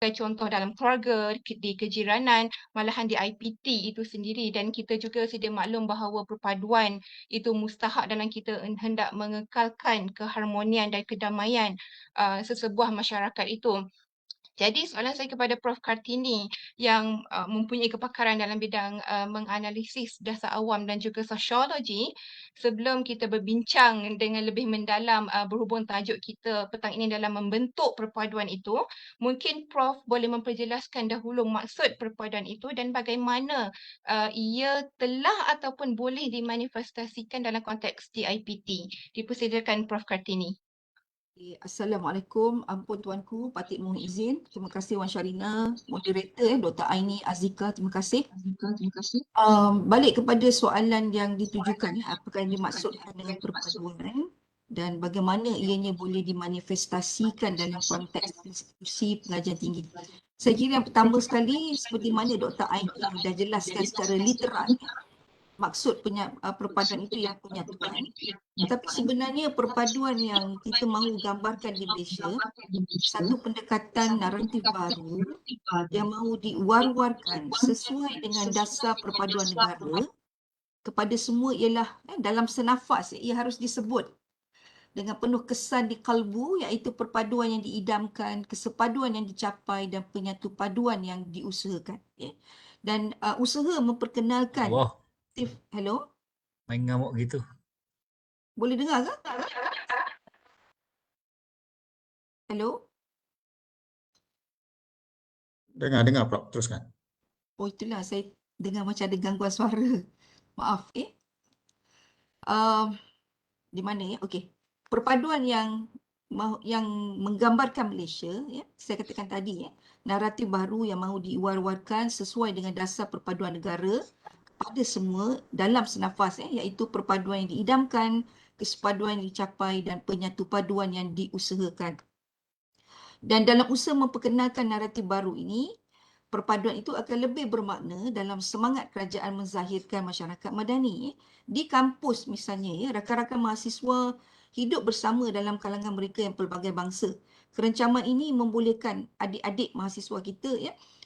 contoh dalam keluarga, di kejiranan, malahan di IPT itu sendiri, dan kita juga sedia maklum bahawa perpaduan itu mustahak dalam kita hendak mengekalkan keharmonian dan kedamaian sesebuah masyarakat itu. Jadi soalan saya kepada Prof. Kartini yang mempunyai kepakaran dalam bidang menganalisis dasar awam dan juga sosiologi, sebelum kita berbincang dengan lebih mendalam berhubung tajuk kita petang ini dalam membentuk perpaduan itu, mungkin Prof boleh memperjelaskan dahulu maksud perpaduan itu dan bagaimana ia telah ataupun boleh dimanifestasikan dalam konteks DIPT. Dipersilakan Prof. Kartini. Assalamualaikum, ampun tuanku, patut mohon izin. Terima kasih Wan Syarina, moderator Dr. Aini Azika, terima kasih. Balik kepada soalan yang ditujukan, apakah yang dimaksudkan dengan perpaduan dan bagaimana ianya boleh dimanifestasikan dalam konteks institusi pengajian tinggi. Saya kira yang pertama sekali, seperti mana Dr. Aini dah jelaskan secara literal, maksud perpaduan itu yang penyatuan. Tapi sebenarnya perpaduan yang kita mahu gambarkan di Malaysia, satu pendekatan naratif baru yang mahu diwar-warkan sesuai dengan dasar perpaduan negara kepada semua ialah dalam senafas ia harus disebut dengan penuh kesan di kalbu, iaitu perpaduan yang diidamkan, kesepaduan yang dicapai dan penyatu paduan yang diusahakan. Dan usaha memperkenalkan. Allah, Hello? main ngamuk gitu. Boleh dengar ke? Hello? Dengar, Prof. Teruskan. Oh, itulah saya dengar macam ada gangguan suara. Maaf. Di mana ya? Okey. Perpaduan yang menggambarkan Malaysia, saya katakan tadi, naratif baru yang mahu diwar-warkan sesuai dengan dasar perpaduan negara pada semua dalam senafas, iaitu perpaduan yang diidamkan, kesepaduan yang dicapai dan penyatu paduan yang diusahakan. Dan dalam usaha memperkenalkan naratif baru ini, perpaduan itu akan lebih bermakna dalam semangat kerajaan menzahirkan masyarakat madani. Di kampus misalnya, rakan-rakan mahasiswa hidup bersama dalam kalangan mereka yang pelbagai bangsa. Kerencaman ini membolehkan adik-adik mahasiswa kita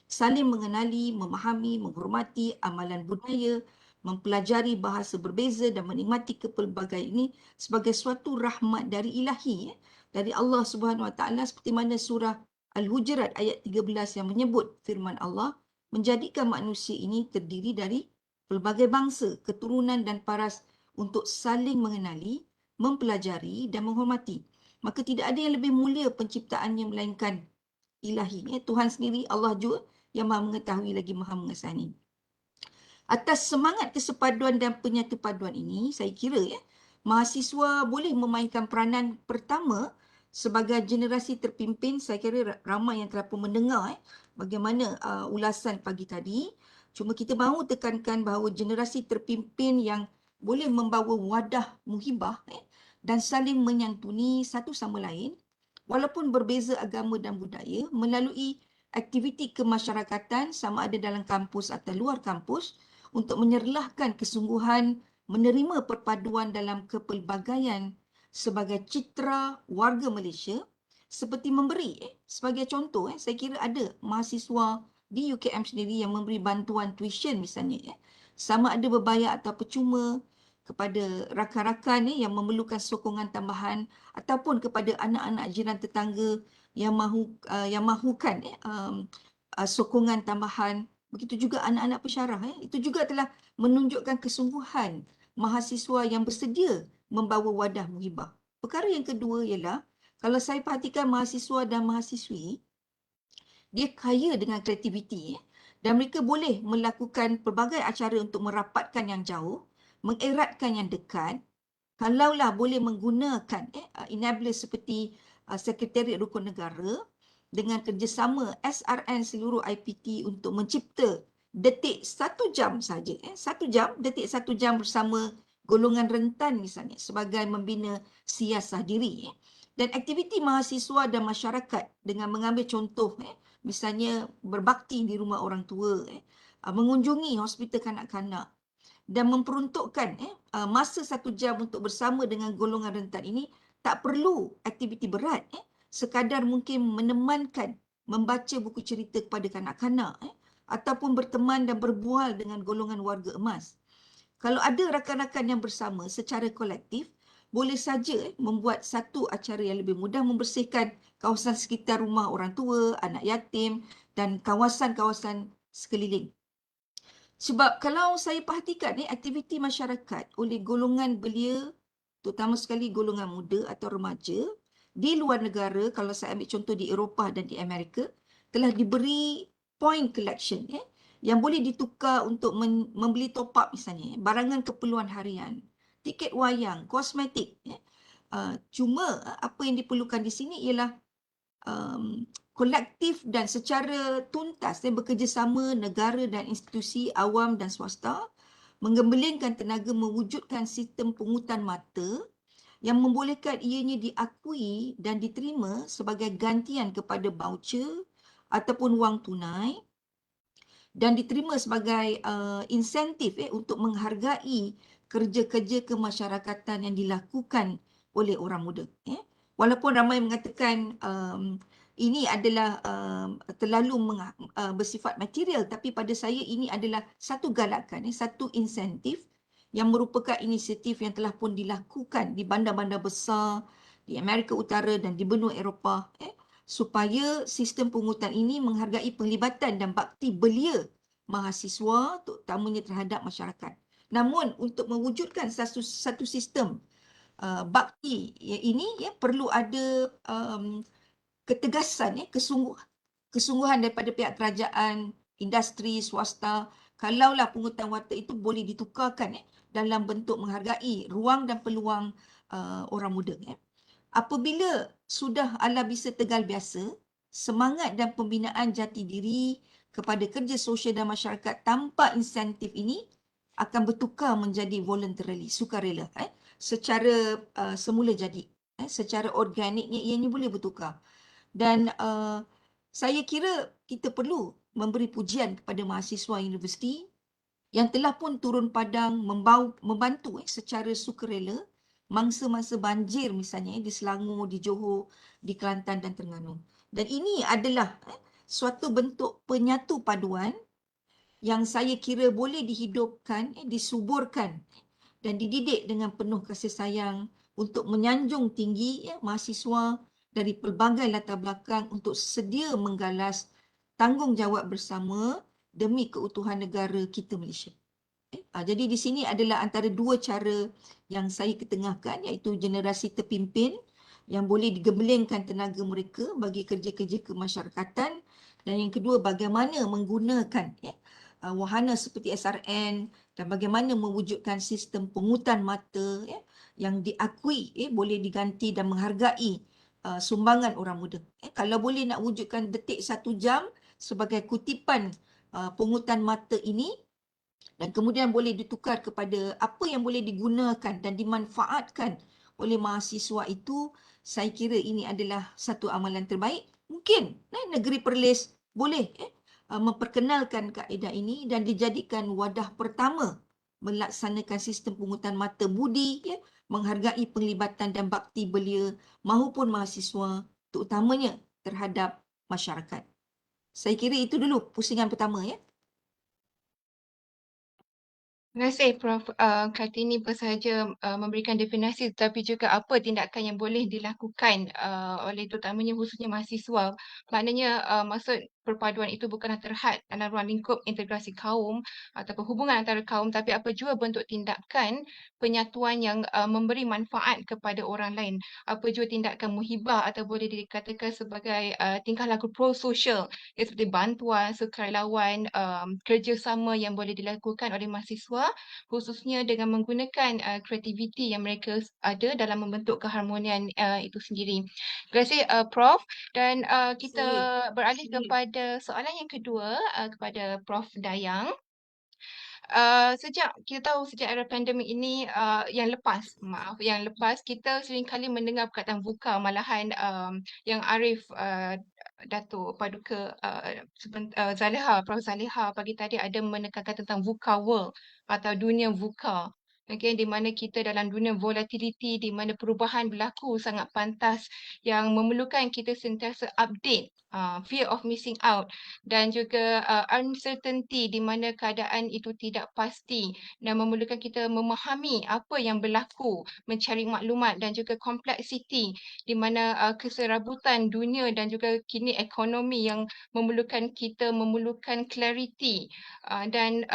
saling mengenali, memahami, menghormati amalan budaya, mempelajari bahasa berbeza dan menikmati kepelbagaian ini sebagai suatu rahmat dari ilahi, dari Allah Subhanahu Wa Taala, seperti mana surah Al-Hujurat ayat 13 yang menyebut firman Allah, menjadikan manusia ini terdiri dari pelbagai bangsa, keturunan dan paras untuk saling mengenali, mempelajari dan menghormati. Maka tidak ada yang lebih mulia penciptaannya melainkan ilahi. Tuhan sendiri, Allah juga yang maha mengetahui lagi maha mengasani. Atas semangat kesepaduan dan penyatu paduan ini, saya kira mahasiswa boleh memainkan peranan pertama sebagai generasi terpimpin. Saya kira ramai yang telah pun mendengar bagaimana ulasan pagi tadi. Cuma kita mahu tekankan bahawa generasi terpimpin yang boleh membawa wadah muhibah dan saling menyantuni satu sama lain walaupun berbeza agama dan budaya melalui aktiviti kemasyarakatan sama ada dalam kampus atau luar kampus untuk menyerlahkan kesungguhan menerima perpaduan dalam kepelbagaian sebagai citra warga Malaysia seperti memberi. Sebagai contoh, saya kira ada mahasiswa di UKM sendiri yang memberi bantuan tuition misalnya. Sama ada berbayar atau percuma kepada rakan-rakan yang memerlukan sokongan tambahan ataupun kepada anak-anak jiran tetangga yang mahukan sokongan tambahan. Begitu juga anak-anak pensyarah. Itu juga telah menunjukkan kesungguhan mahasiswa yang bersedia membawa wadah muhibah. Perkara yang kedua ialah, kalau saya perhatikan mahasiswa dan mahasiswi, dia kaya dengan kreativiti dan mereka boleh melakukan pelbagai acara untuk merapatkan yang jauh, mengeratkan yang dekat. Kalaulah boleh menggunakan enabler seperti Sekretariat Rukun Negara dengan kerjasama SRN seluruh IPT untuk mencipta detik 1 jam saja, 1 jam, detik 1 jam bersama golongan rentan misalnya sebagai membina siasah diri. Dan aktiviti mahasiswa dan masyarakat dengan mengambil contoh, misalnya berbakti di rumah orang tua, mengunjungi hospital kanak-kanak dan memperuntukkan masa 1 jam untuk bersama dengan golongan rentan ini. Tak perlu aktiviti berat, sekadar mungkin menemankan membaca buku cerita kepada kanak-kanak, ataupun berteman dan berbual dengan golongan warga emas. Kalau ada rakan-rakan yang bersama secara kolektif, boleh saja membuat satu acara yang lebih mudah membersihkan kawasan sekitar rumah orang tua, anak yatim dan kawasan-kawasan sekeliling. Sebab kalau saya perhatikan aktiviti masyarakat oleh golongan belia, terutama sekali golongan muda atau remaja, di luar negara, kalau saya ambil contoh di Eropah dan di Amerika, telah diberi point collection yang boleh ditukar untuk membeli top up misalnya, barangan keperluan harian, tiket wayang, kosmetik. Cuma apa yang diperlukan di sini ialah kolektif dan secara tuntas bekerjasama negara dan institusi awam dan swasta menggembelengkan tenaga mewujudkan sistem pungutan mata yang membolehkan ianya diakui dan diterima sebagai gantian kepada voucher ataupun wang tunai dan diterima sebagai insentif untuk menghargai kerja-kerja kemasyarakatan yang dilakukan oleh orang muda. Walaupun ramai mengatakan ini adalah terlalu bersifat material, tapi pada saya ini adalah satu galakan, satu insentif yang merupakan inisiatif yang telah pun dilakukan di bandar-bandar besar di Amerika Utara dan di benua Eropah, supaya sistem pungutan ini menghargai penglibatan dan bakti belia mahasiswa, terutamanya terhadap masyarakat. Namun untuk mewujudkan satu sistem bakti ini perlu ada ketegasan, kesungguhan daripada pihak kerajaan, industri, swasta. Kalaulah pungutan watak itu boleh ditukarkan dalam bentuk menghargai ruang dan peluang orang muda. Apabila sudah ala bisa tegal biasa, semangat dan pembinaan jati diri kepada kerja sosial dan masyarakat tanpa insentif ini akan bertukar menjadi voluntarily, sukarela. Secara semula jadi. Secara organiknya ianya boleh bertukar. Dan saya kira kita perlu memberi pujian kepada mahasiswa universiti yang telah pun turun padang membantu secara sukarela mangsa-mangsa banjir misalnya di Selangor, di Johor, di Kelantan dan Terengganu. Dan ini adalah suatu bentuk penyatu paduan yang saya kira boleh dihidupkan, disuburkan dan dididik dengan penuh kasih sayang untuk menyanjung tinggi mahasiswa dari pelbagai latar belakang untuk sedia menggalas tanggungjawab bersama demi keutuhan negara kita Malaysia. Jadi di sini adalah antara dua cara yang saya ketengahkan, iaitu generasi terpimpin yang boleh digembelengkan tenaga mereka bagi kerja-kerja kemasyarakatan, dan yang kedua bagaimana menggunakan wahana seperti SRN dan bagaimana mewujudkan sistem pungutan mata yang diakui boleh diganti dan menghargai sumbangan orang muda. Kalau boleh nak wujudkan detik 1 jam sebagai kutipan pungutan mata ini dan kemudian boleh ditukar kepada apa yang boleh digunakan dan dimanfaatkan oleh mahasiswa itu, saya kira ini adalah satu amalan terbaik. Mungkin negeri Perlis boleh memperkenalkan kaedah ini dan dijadikan wadah pertama melaksanakan sistem pungutan mata budi, menghargai penglibatan dan bakti belia maupun mahasiswa, terutamanya terhadap masyarakat. Saya kira itu dulu pusingan pertama ya. Terima kasih Prof. Kartini bukan sahaja memberikan definisi tetapi juga apa tindakan yang boleh dilakukan oleh terutamanya khususnya mahasiswa. Maknanya maksud perpaduan itu bukanlah terhad dalam ruang lingkup integrasi kaum ataupun hubungan antara kaum, tapi apa jua bentuk tindakan penyatuan yang memberi manfaat kepada orang lain. Apa jua tindakan muhibah atau boleh dikatakan sebagai tingkah laku pro-sosial seperti bantuan, sukarelawan, kerjasama yang boleh dilakukan oleh mahasiswa khususnya dengan menggunakan kreativiti yang mereka ada dalam membentuk keharmonian itu sendiri. Terima kasih Prof. Dan kita beralih kepada soalan yang kedua kepada Prof. Dayang. Sejak kita tahu sejak era pandemik ini yang lepas kita seringkali mendengar perkataan VUCA, malahan yang Arif Datuk Paduka Prof. Zaliha pagi tadi ada menekankan tentang VUCA world atau dunia VUCA. Okay, di mana kita dalam dunia volatility, di mana perubahan berlaku sangat pantas yang memerlukan kita sentiasa update fear of missing out dan juga uncertainty di mana keadaan itu tidak pasti dan memerlukan kita memahami apa yang berlaku, mencari maklumat dan juga kompleksiti di mana keserabutan dunia dan juga kini ekonomi yang memerlukan clarity dan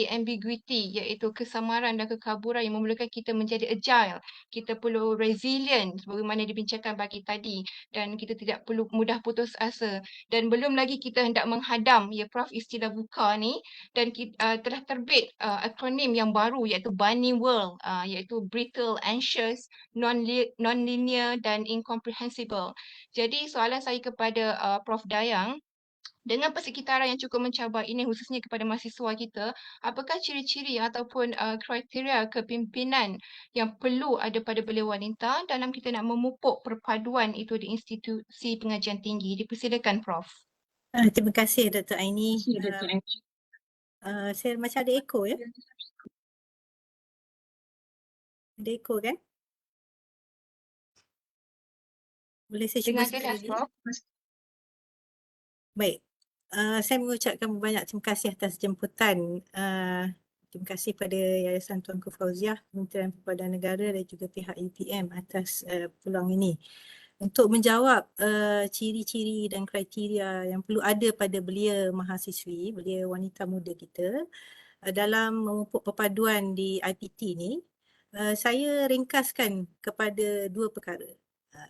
ambiguity iaitu kesamaran dan kekaburan yang memerlukan kita menjadi agile. Kita perlu resilient sebagaimana dibincangkan pagi tadi dan kita tidak perlu mudah putus asa dan belum lagi kita hendak menghadam ya Prof istilah buka ni dan telah terbit akronim yang baru iaitu Bunny World iaitu brittle, anxious, non-linear dan incomprehensible. Jadi soalan saya kepada Prof Dayang, dengan persekitaran yang cukup mencabar ini khususnya kepada mahasiswa kita, apakah ciri-ciri ataupun kriteria kepimpinan yang perlu ada pada belia wanita dalam kita nak memupuk perpaduan itu di institusi pengajian tinggi? Dipersilakan Prof. Terima kasih Dr. Aini. Saya macam ada echo ya? Ada echo kan? Boleh saya cuba Dengan sekali jelas lagi? Prof. Baik. Saya mengucapkan banyak terima kasih atas jemputan. Terima kasih pada Yayasan Tuanku Fauziah, Kementerian Perpaduan Negara dan juga pihak UPM atas peluang ini. Untuk menjawab ciri-ciri dan kriteria yang perlu ada pada belia mahasiswi, belia wanita muda kita dalam memupuk perpaduan di IPT ni, saya ringkaskan kepada dua perkara.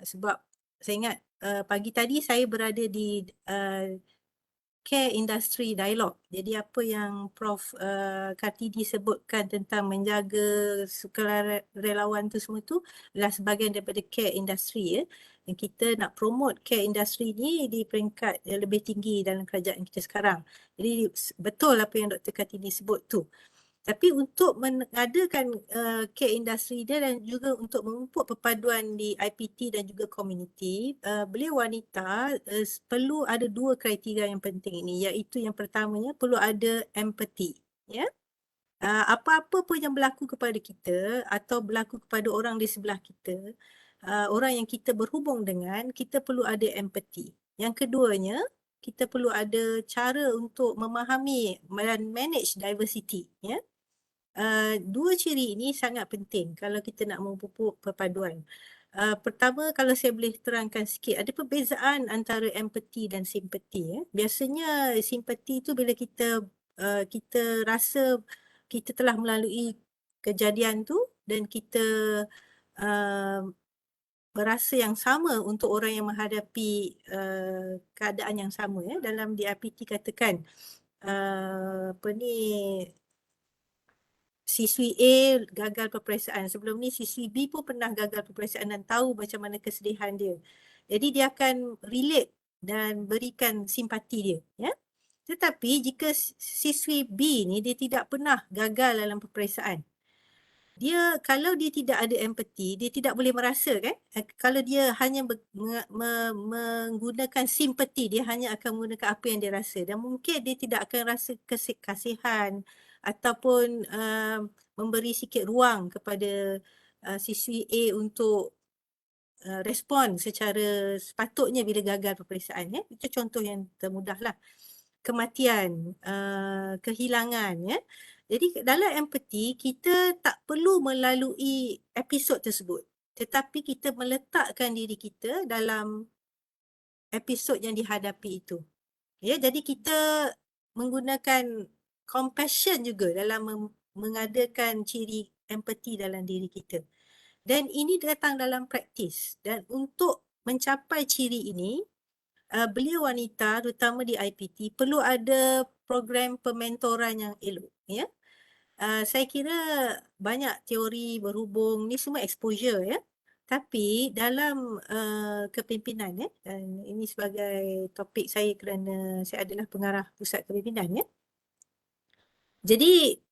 Sebab saya ingat pagi tadi saya berada di care industry dialog. Jadi apa yang Prof Kartidi sebutkan tentang menjaga sukarelawan tu semua tu adalah sebahagian daripada care industry ya. Dan kita nak promote care industry ni di peringkat yang lebih tinggi dalam kerajaan kita sekarang. Jadi betul apa yang Dr. Kartidi sebut tu. Tapi untuk mengadakan care industri dia dan juga untuk memupuk perpaduan di IPT dan juga community, belia wanita perlu ada dua kriteria yang penting ini, iaitu yang pertamanya perlu ada empathy. Ya? Apa-apa pun yang berlaku kepada kita atau berlaku kepada orang di sebelah kita, orang yang kita berhubung dengan, kita perlu ada empathy. Yang keduanya, kita perlu ada cara untuk memahami dan manage diversity. Ya? Dua ciri ini sangat penting kalau kita nak memupuk perpaduan. Pertama, kalau saya boleh terangkan sikit, ada perbezaan antara empathy dan simpati. Biasanya simpati itu bila kita rasa kita telah melalui kejadian tu dan kita berasa yang sama untuk orang yang menghadapi keadaan yang sama ya. Dalam DIPT katakan siswi A gagal peperiksaan. Sebelum ni siswi B pun pernah gagal peperiksaan dan tahu macam mana kesedihan dia. Jadi dia akan relate dan berikan simpati dia. Ya? Tetapi jika siswi B ni dia tidak pernah gagal dalam peperiksaan, kalau dia tidak ada empati, dia tidak boleh merasa kan. Kalau dia hanya menggunakan simpati, dia hanya akan menggunakan apa yang dia rasa. Dan mungkin dia tidak akan rasa kasihan ataupun memberi sikit ruang kepada siswi A untuk respon secara sepatutnya bila gagal peperiksaan. Ya? Itu contoh yang termudah lah. Kematian, kehilangan. Ya? Jadi dalam empati, kita tak perlu melalui episod tersebut. Tetapi kita meletakkan diri kita dalam episod yang dihadapi itu. Ya, jadi kita menggunakan compassion juga dalam mengadakan ciri empati dalam diri kita. Dan ini datang dalam praktis. Dan untuk mencapai ciri ini, belia wanita terutama di IPT perlu ada program pementoran yang elok. Ya? Saya kira banyak teori berhubung, ni semua exposure ya. Tapi dalam kepimpinan ya, dan ini sebagai topik saya kerana saya adalah pengarah pusat kepimpinan ya. Jadi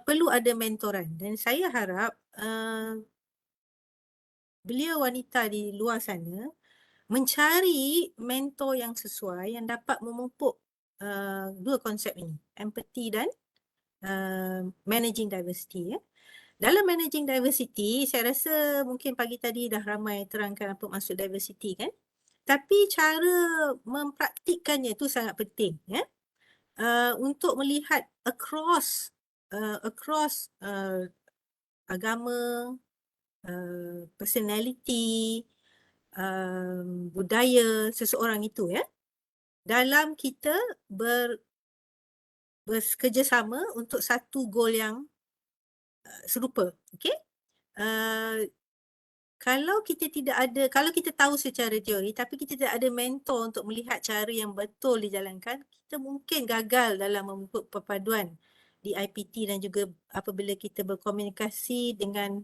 perlu ada mentoran dan saya harap belia wanita di luar sana mencari mentor yang sesuai yang dapat memupuk dua konsep ini, empathy dan managing diversity ya. Dalam managing diversity, saya rasa mungkin pagi tadi dah ramai terangkan apa maksud diversity kan. Tapi cara mempraktikkannya itu sangat penting, ya. Untuk melihat across agama, personality, budaya seseorang itu, ya. Dalam kita bekerjasama untuk satu goal yang serupa, okey? Kalau kita tahu secara teori tapi kita tidak ada mentor untuk melihat cara yang betul dijalankan, kita mungkin gagal dalam memupuk perpaduan di IPT dan juga apabila kita berkomunikasi dengan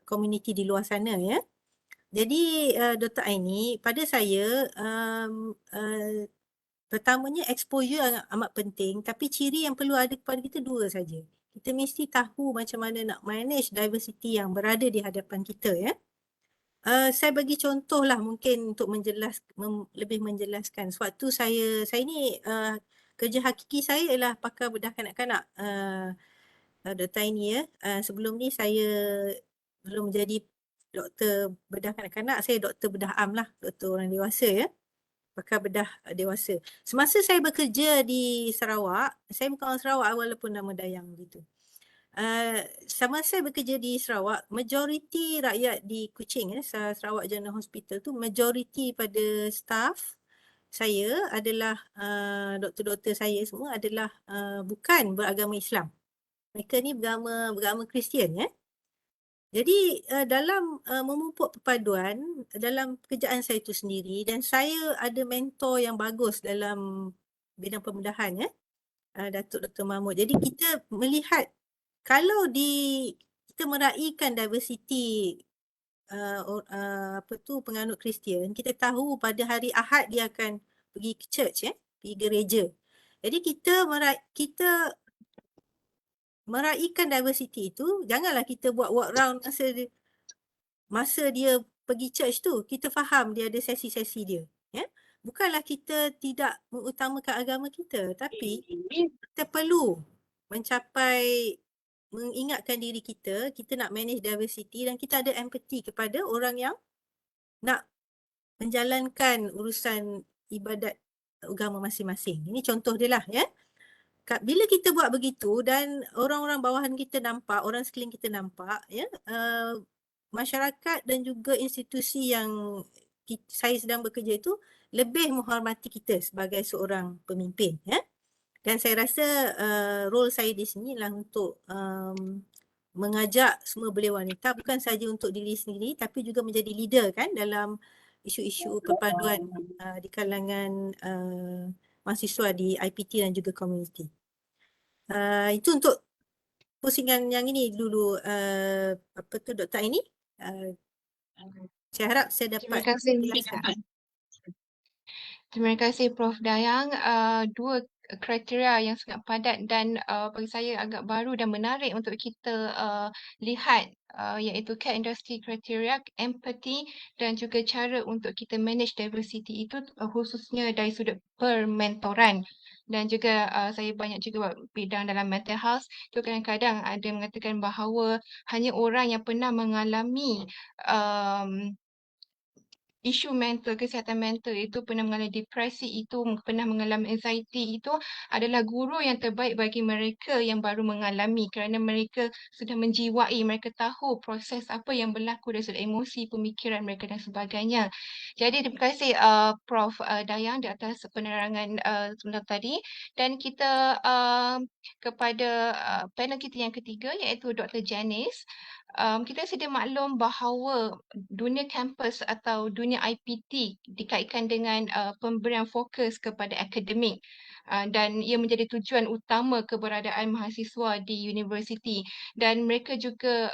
komuniti di luar sana, ya. Jadi Dr. Aini, pada saya pertamanya exposure amat penting, tapi ciri yang perlu ada kepada kita dua saja. Kita mesti tahu macam mana nak manage diversity yang berada di hadapan kita, ya. Saya bagi contoh lah mungkin untuk lebih menjelaskan. Sewaktu saya ni kerja hakiki saya ialah pakar bedah kanak-kanak, Dr. Aini, ya. Sebelum ni saya belum menjadi doktor bedah kanak-kanak, saya doktor bedah am lah, doktor orang dewasa, ya. Pakar bedah dewasa. Semasa saya bekerja di Sarawak, saya bukan orang Sarawak walaupun nama Dayang gitu. Sama saya bekerja di Sarawak, majoriti rakyat di Kuching, Sarawak General Hospital tu, majoriti pada staff saya adalah doktor-doktor saya semua adalah bukan beragama Islam. Mereka ni beragama Kristian, ya. Jadi dalam memupuk perpaduan dalam pekerjaan saya itu sendiri, dan saya ada mentor yang bagus dalam bidang pembedahan, ya, Datuk Dr. Mahmud. Jadi kita melihat kalau kita meraihkan diversity penganut Kristian, kita tahu pada hari Ahad dia akan pergi ke church, ya, pergi gereja. Jadi kita meraihkan diversity itu, janganlah kita buat walk round masa dia pergi church tu, kita faham dia ada sesi-sesi dia, ya. Bukanlah kita tidak mengutamakan agama kita, tapi kita perlu mengingatkan diri kita nak manage diversity dan kita ada empathy kepada orang yang nak menjalankan urusan ibadat agama masing-masing. Ini contoh dia lah, ya. Bila kita buat begitu dan orang-orang bawahan kita nampak, orang sekeliling kita nampak, ya, masyarakat dan juga institusi yang saya sedang bekerja itu lebih menghormati kita sebagai seorang pemimpin, ya. Dan saya rasa role saya di sini adalah untuk mengajak semua belia wanita bukan saja untuk diri sendiri tapi juga menjadi leader kan dalam isu-isu perpaduan di kalangan mahasiswa di IPT dan juga komuniti. Itu untuk pusingan yang ini dulu Dr. Aini. Saya harap saya Terima dapat kasih. menjelaskan. Terima kasih Prof. Dayang. Dua kriteria yang sangat padat dan bagi saya agak baru dan menarik untuk kita lihat iaitu care industry criteria, empathy dan juga cara untuk kita manage diversity itu khususnya dari sudut permentoran. Dan juga saya banyak juga buat bidang dalam mental health. Itu kadang-kadang ada mengatakan bahawa hanya orang yang pernah mengalami isu mental, kesihatan mental itu, pernah mengalami depresi itu, pernah mengalami anxiety itu adalah guru yang terbaik bagi mereka yang baru mengalami kerana mereka sudah menjiwai, mereka tahu proses apa yang berlaku dari sudut emosi, pemikiran mereka dan sebagainya. Jadi terima kasih Prof. Dayang di atas penerangan sebentar tadi dan kita kepada panel kita yang ketiga iaitu Dr. Janice. Kita sedia maklum bahawa dunia kampus atau dunia IPT dikaitkan dengan pemberian fokus kepada akademik dan ia menjadi tujuan utama keberadaan mahasiswa di universiti dan mereka juga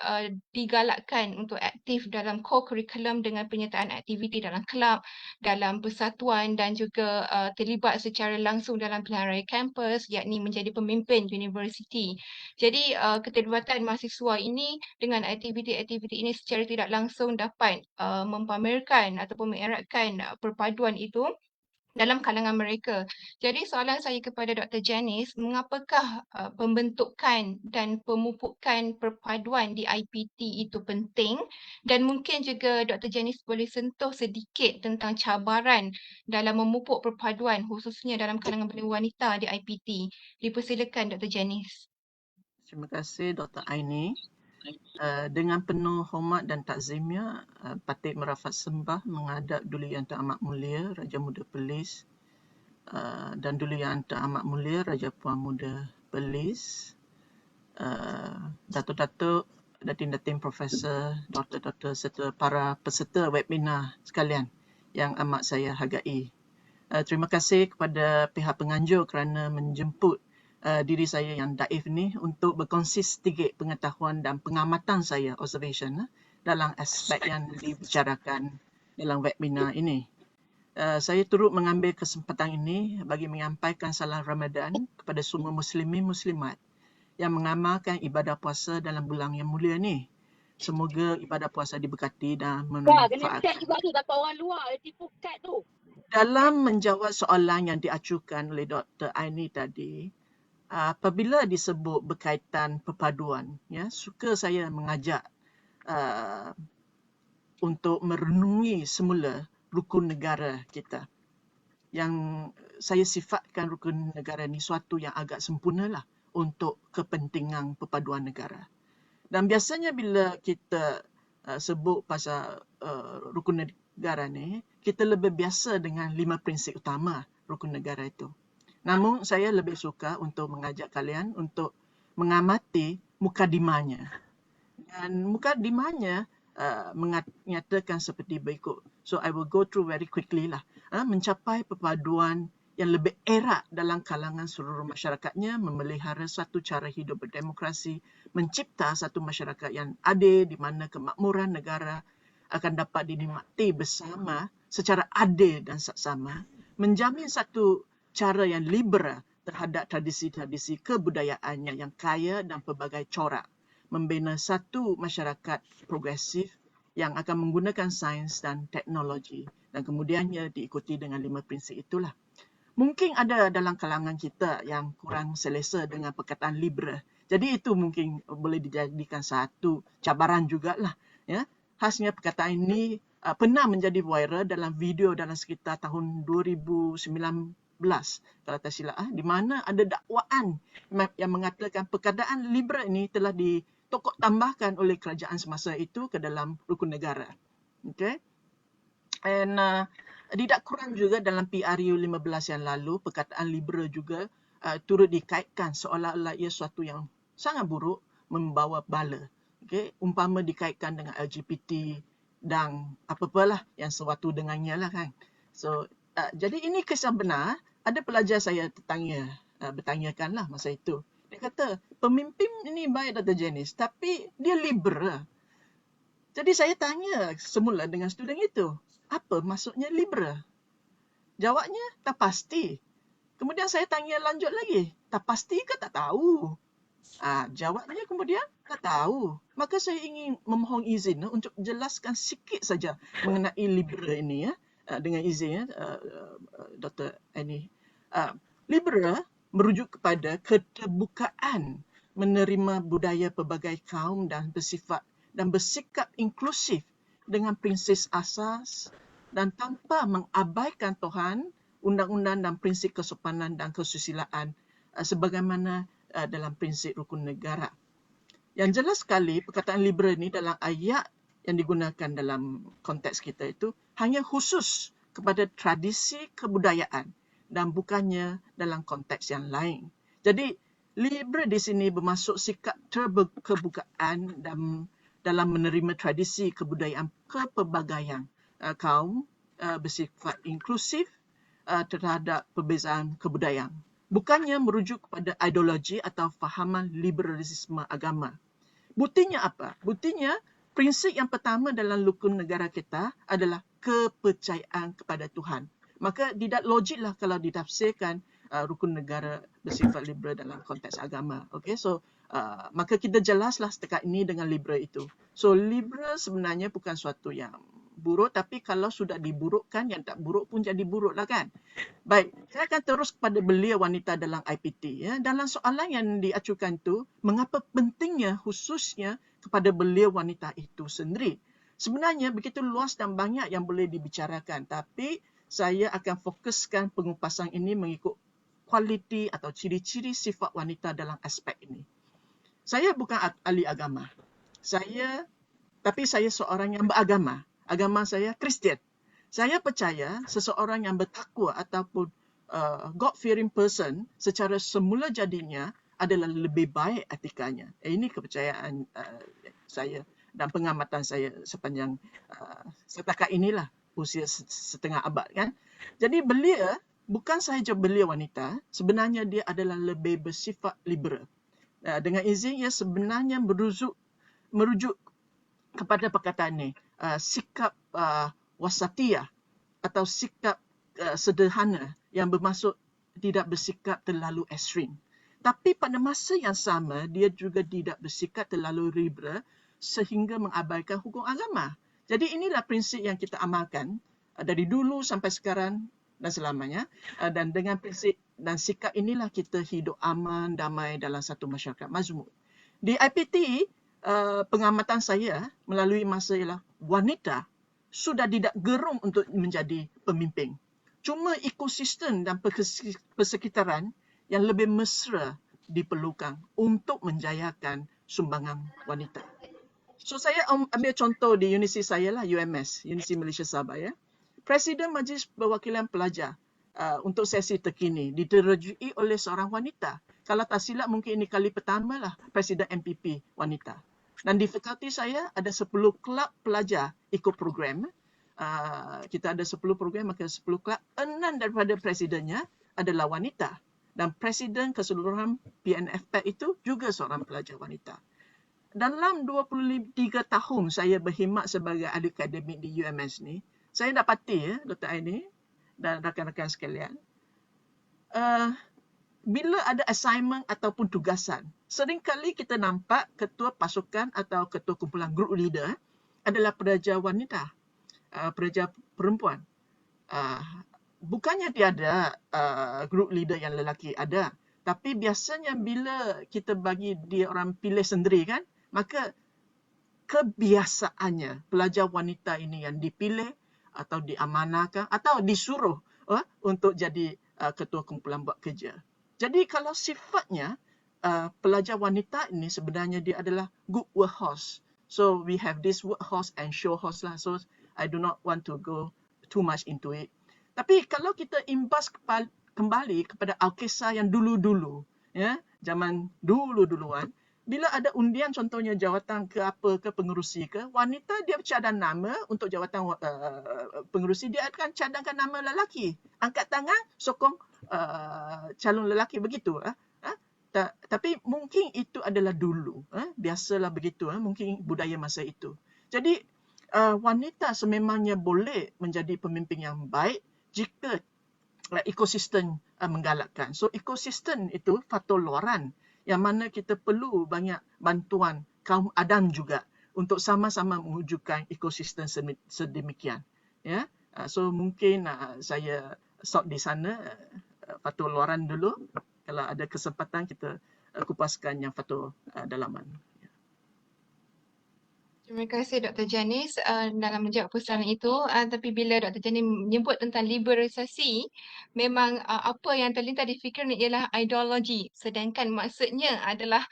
digalakkan untuk aktif dalam co-curriculum dengan penyertaan aktiviti dalam kelab, dalam persatuan dan juga terlibat secara langsung dalam pilihan raya kampus yakni menjadi pemimpin universiti. Jadi keterlibatan mahasiswa ini dengan aktiviti-aktiviti ini secara tidak langsung dapat mempamerkan ataupun mengeratkan perpaduan itu dalam kalangan mereka. Jadi soalan saya kepada Dr. Janice, mengapakah pembentukan dan pemupukan perpaduan di IPT itu penting, dan mungkin juga Dr. Janice boleh sentuh sedikit tentang cabaran dalam memupuk perpaduan khususnya dalam kalangan wanita di IPT. Dipersilakan Dr. Janice. Terima kasih Dr. Aini. Dengan penuh hormat dan takzimnya, patut merafat sembah menghadap Duli Yang Teramat Mulia Raja Muda Perlis dan Duli Yang Teramat Mulia Raja Puan Muda Perlis, Datuk-datuk, datin-datin profesor, doktor-doktor serta para peserta webinar sekalian yang amat saya hargai. Terima kasih kepada pihak penganjur kerana menjemput diri saya yang daif ni untuk berkongsi sedikit pengetahuan dan pengamatan saya, observation, dalam aspek yang dibicarakan dalam webinar ini. Saya turut mengambil kesempatan ini bagi menyampaikan salam Ramadan kepada semua muslimin muslimat yang mengamalkan ibadah puasa dalam bulan yang mulia ni. Semoga ibadah puasa diberkati dan bermanfaat. Dalam menjawab soalan yang diacukan oleh Dr. Aini tadi, apabila disebut berkaitan perpaduan, ya, suka saya mengajak untuk merenungi semula rukun negara kita. Yang saya sifatkan rukun negara ni suatu yang agak sempurna lah untuk kepentingan perpaduan negara. Dan biasanya bila kita sebut pasal rukun negara ni, kita lebih biasa dengan 5 prinsip utama rukun negara itu. Namun saya lebih suka untuk mengajak kalian untuk mengamati mukadimahnya. Dan mukadimahnya menyatakan seperti berikut. So I will go through very quickly lah. Mencapai perpaduan yang lebih erat dalam kalangan seluruh masyarakatnya, memelihara satu cara hidup berdemokrasi, mencipta satu masyarakat yang adil di mana kemakmuran negara akan dapat dinikmati bersama secara adil dan saksama, menjamin satu cara yang liberal terhadap tradisi-tradisi kebudayaannya yang kaya dan pelbagai corak, membina satu masyarakat progresif yang akan menggunakan sains dan teknologi, dan kemudiannya diikuti dengan 5 prinsip itulah. Mungkin ada dalam kalangan kita yang kurang selesa dengan perkataan liberal. Jadi itu mungkin boleh dijadikan satu cabaran jugalah. Ya. Khasnya perkataan ini pernah menjadi viral dalam video dalam sekitar tahun 2019 kalau tak silap, di mana ada dakwaan yang mengatakan perkataan liberal ini telah ditokok tambahkan oleh kerajaan semasa itu ke dalam rukun negara. Okay? And tidak kurang juga dalam PRU 15 yang lalu, perkataan liberal juga turut dikaitkan seolah-olah ia suatu yang sangat buruk, membawa bala. Okay? Umpama dikaitkan dengan LGBT dan apa-apalah yang sewaktu dengannya lah kan. So, jadi ini kisah benar. Ada pelajar saya bertanyakanlah masa itu. Dia kata, pemimpin ini baik Dr. Janice, tapi dia liberal. Jadi saya tanya semula dengan student itu, apa maksudnya liberal? Jawabnya, tak pasti. Kemudian saya tanya lanjut lagi, tak pasti ke tak tahu? Jawabnya kemudian, tak tahu. Maka saya ingin memohon izin untuk jelaskan sikit saja mengenai liberal ini, ya. Dengan izin, Dr. Aini. Liberal merujuk kepada keterbukaan menerima budaya pelbagai kaum dan bersikap inklusif dengan prinsip asas dan tanpa mengabaikan Tuhan, undang-undang dan prinsip kesopanan dan kesusilaan sebagaimana dalam prinsip rukun negara. Yang jelas sekali perkataan liberal ini dalam ayat yang digunakan dalam konteks kita itu hanya khusus kepada tradisi kebudayaan dan bukannya dalam konteks yang lain. Jadi liberal di sini bermaksud sikap terkebukaan dan dalam menerima tradisi kebudayaan kepelbagaian kaum, bersifat inklusif terhadap perbezaan kebudayaan. Bukannya merujuk kepada ideologi atau fahaman liberalisme agama. Buktinya apa? Buktinya prinsip yang pertama dalam rukun negara kita adalah kepercayaan kepada Tuhan. Maka tidak logiklah kalau ditafsirkan rukun negara bersifat liberal dalam konteks agama. Okay, so maka kita jelaslah setakat ini dengan liberal itu. So liberal sebenarnya bukan suatu yang buruk, tapi kalau sudah diburukkan, yang tak buruk pun jadi buruk lah kan. Baik, saya akan terus kepada belia wanita dalam IPT. Ya. Dalam soalan yang diajukan tu, mengapa pentingnya khususnya kepada belia wanita itu sendiri? Sebenarnya begitu luas dan banyak yang boleh dibicarakan, tapi saya akan fokuskan pengupasan ini mengikut kualiti atau ciri-ciri sifat wanita dalam aspek ini. Saya bukan ahli agama. Tapi saya seorang yang beragama. Agama saya Kristian. Saya percaya seseorang yang bertakwa ataupun God-fearing person secara semula jadinya adalah lebih baik etikanya. Ini kepercayaan saya dan pengamatan saya sepanjang setakat inilah usia setengah abad kan. Jadi belia bukan sahaja belia wanita, sebenarnya dia adalah lebih bersifat liberal. Dengan izin ia sebenarnya merujuk kepada perkataan ini, sikap wasatiyah atau sikap sederhana yang bermaksud tidak bersikap terlalu ekstrim. Tapi pada masa yang sama, dia juga tidak bersikap terlalu liberal sehingga mengabaikan hukum agama. Jadi inilah prinsip yang kita amalkan dari dulu sampai sekarang dan selamanya. Dan dengan prinsip dan sikap inilah kita hidup aman, damai dalam satu masyarakat mazmum. Di IPT, pengamatan saya melalui masa ialah wanita sudah tidak gerung untuk menjadi pemimpin. Cuma ekosistem dan persekitaran yang lebih mesra diperlukan untuk menjayakan sumbangan wanita. So saya ambil contoh di universiti saya lah, UMS, Universiti Malaysia Sabah ya. Presiden Majlis Perwakilan Pelajar untuk sesi terkini diterajui oleh seorang wanita. Kalau tak silap mungkin ini kali pertama lah Presiden MPP wanita. Dan di fakulti saya ada 10 kelab pelajar ikut program. Kita ada 10 program, maka 10 kelab, 6 daripada presidennya adalah wanita. Dan presiden keseluruhan PNFP itu juga seorang pelajar wanita. Dalam 23 tahun saya berkhidmat sebagai ahli akademik di UMS ni, saya dapati ya, Dr. Aini dan rakan-rakan sekalian, bila ada assignment ataupun tugasan, seringkali kita nampak ketua pasukan atau ketua kumpulan group leader adalah pelajar wanita, pelajar perempuan. Bukannya tiada group leader yang lelaki, ada. Tapi biasanya bila kita bagi dia orang pilih sendiri kan, maka kebiasaannya pelajar wanita ini yang dipilih atau diamanahkan atau disuruh untuk jadi ketua kumpulan buat kerja. Jadi kalau sifatnya pelajar wanita ini sebenarnya dia adalah good workhorse. So we have this workhorse and showhorse lah. So I do not want to go too much into it. Tapi kalau kita imbas kembali kepada Alkisah yang dulu-dulu, ya, zaman dulu-duluan, bila ada undian contohnya jawatan ke apa ke pengerusi ke, wanita dia cadang nama untuk jawatan pengerusi, dia akan cadangkan nama lelaki. Angkat tangan, sokong calon lelaki begitu. Tapi mungkin itu adalah dulu. Biasalah begitu. Mungkin budaya masa itu. Jadi wanita sememangnya boleh menjadi pemimpin yang baik jika ekosistem menggalakkan. So ekosistem itu faktor luaran yang mana kita perlu banyak bantuan kaum Adam juga untuk sama-sama mewujudkan ekosistem sedemikian. Ya, so mungkin saya stop di sana faktor luaran dulu. Kalau ada kesempatan kita kupaskan yang faktor dalaman. Terima kasih Dr. Janice dalam menjawab persoalan itu. Tapi bila Dr. Janice menyebut tentang liberalisasi, memang apa yang terlintas di fikiran ialah ideologi. Sedangkan maksudnya adalah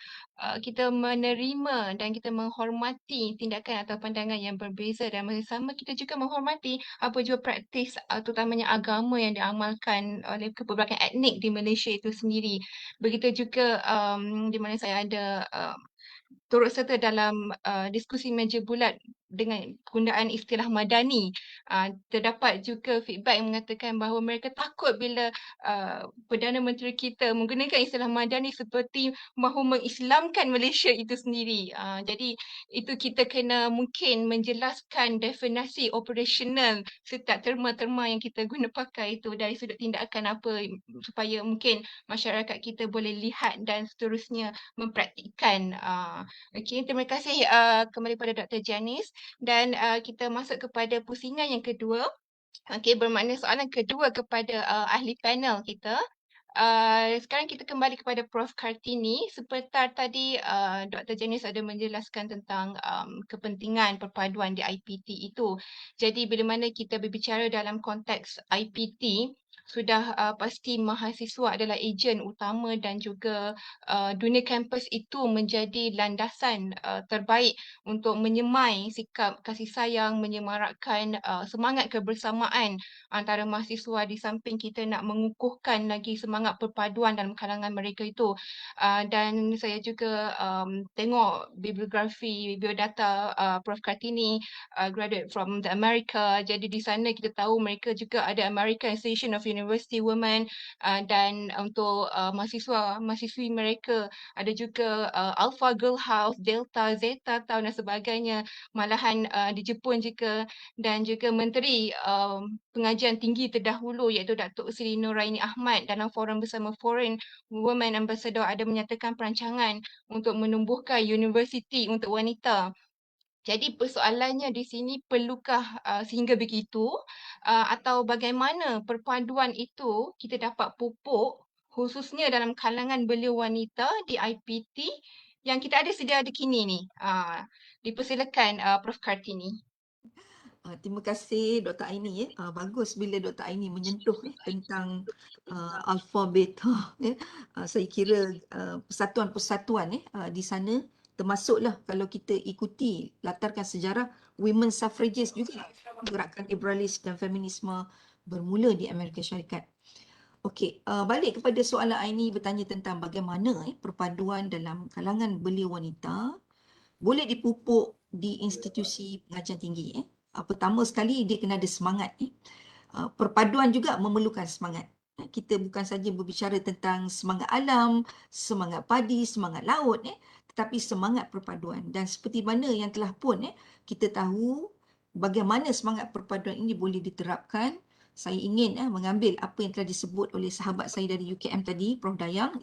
kita menerima dan kita menghormati tindakan atau pandangan yang berbeza, dan masa sama kita juga menghormati apa jua praktis terutamanya agama yang diamalkan oleh pelbagai etnik di Malaysia itu sendiri. Begitu juga di mana saya ada turut serta dalam diskusi meja bulat dengan penggunaan istilah madani. Terdapat juga feedback yang mengatakan bahawa mereka takut bila Perdana Menteri kita menggunakan istilah madani seperti mahu mengislamkan Malaysia itu sendiri. Jadi itu kita kena mungkin menjelaskan definisi operasional setiap terma-terma yang kita guna pakai itu dari sudut tindakan apa supaya mungkin masyarakat kita boleh lihat dan seterusnya mempraktikkan. Okey, terima kasih kembali pada Dr. Janice. Dan kita masuk kepada pusingan yang kedua. Okey, bermakna soalan kedua kepada ahli panel kita. Sekarang kita kembali kepada Prof. Kartini. Seperti tadi Dr. Janice ada menjelaskan tentang kepentingan perpaduan di IPT itu. Jadi bila mana kita berbicara dalam konteks IPT, sudah pasti mahasiswa adalah ejen utama dan juga dunia kampus itu menjadi landasan terbaik untuk menyemai sikap kasih sayang, menyemarakkan semangat kebersamaan antara mahasiswa di samping kita nak mengukuhkan lagi semangat perpaduan dalam kalangan mereka itu. Dan saya juga tengok bibliografi, biodata Prof. Kartini, graduate from the America. Jadi di sana kita tahu mereka juga ada American Association of University Women dan untuk mahasiswi mereka ada juga Alpha Girl House, Delta, Zeta Tau dan sebagainya. Malahan di Jepun juga dan juga Menteri Pengajian Tinggi terdahulu iaitu Datuk Seri Nuraini Ahmad dalam forum bersama Foreign Women Ambassador ada menyatakan perancangan untuk menumbuhkan universiti untuk wanita. Jadi persoalannya di sini perlukah sehingga begitu atau bagaimana perpaduan itu kita dapat pupuk khususnya dalam kalangan belia wanita di IPT yang kita ada sedia ada kini ni. Dipersilakan Prof. Kartini. Terima kasih Dr. Aini. Bagus bila Dr. Aini menyentuh tentang alfa beta. Saya kira persatuan-persatuan di sana termasuklah kalau kita ikuti latarkan sejarah women suffragists juga, gerakan liberalis dan feminisme bermula di Amerika Syarikat. Okey, balik kepada soalan Aini bertanya tentang bagaimana perpaduan dalam kalangan belia wanita boleh dipupuk di institusi pengajian tinggi. Pertama sekali dia kena ada semangat. Perpaduan juga memerlukan semangat. Kita bukan saja berbicara tentang semangat alam, semangat padi, semangat laut, tetapi semangat perpaduan. Dan seperti mana yang telah pun kita tahu bagaimana semangat perpaduan ini boleh diterapkan. Saya ingin mengambil apa yang telah disebut oleh sahabat saya dari UKM tadi, Prof. Dayang.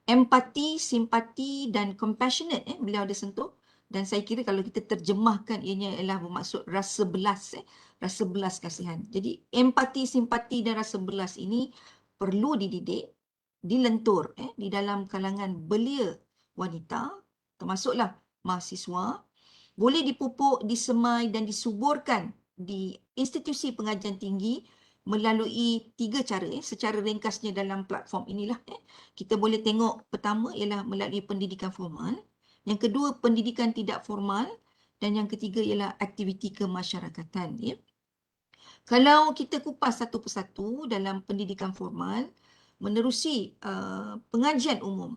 Empati, simpati dan compassionate beliau ada sentuh. Dan saya kira kalau kita terjemahkan ianya ialah bermaksud rasa belas kasihan. Jadi empati, simpati dan rasa belas ini perlu dididik, dilentur di dalam kalangan belia wanita, termasuklah mahasiswa, boleh dipupuk, disemai dan disuburkan di institusi pengajian tinggi melalui 3 cara. Secara ringkasnya dalam platform inilah kita boleh tengok pertama ialah melalui pendidikan formal, yang kedua pendidikan tidak formal dan yang ketiga ialah aktiviti kemasyarakatan. Kalau kita kupas satu persatu dalam pendidikan formal, menerusi pengajian umum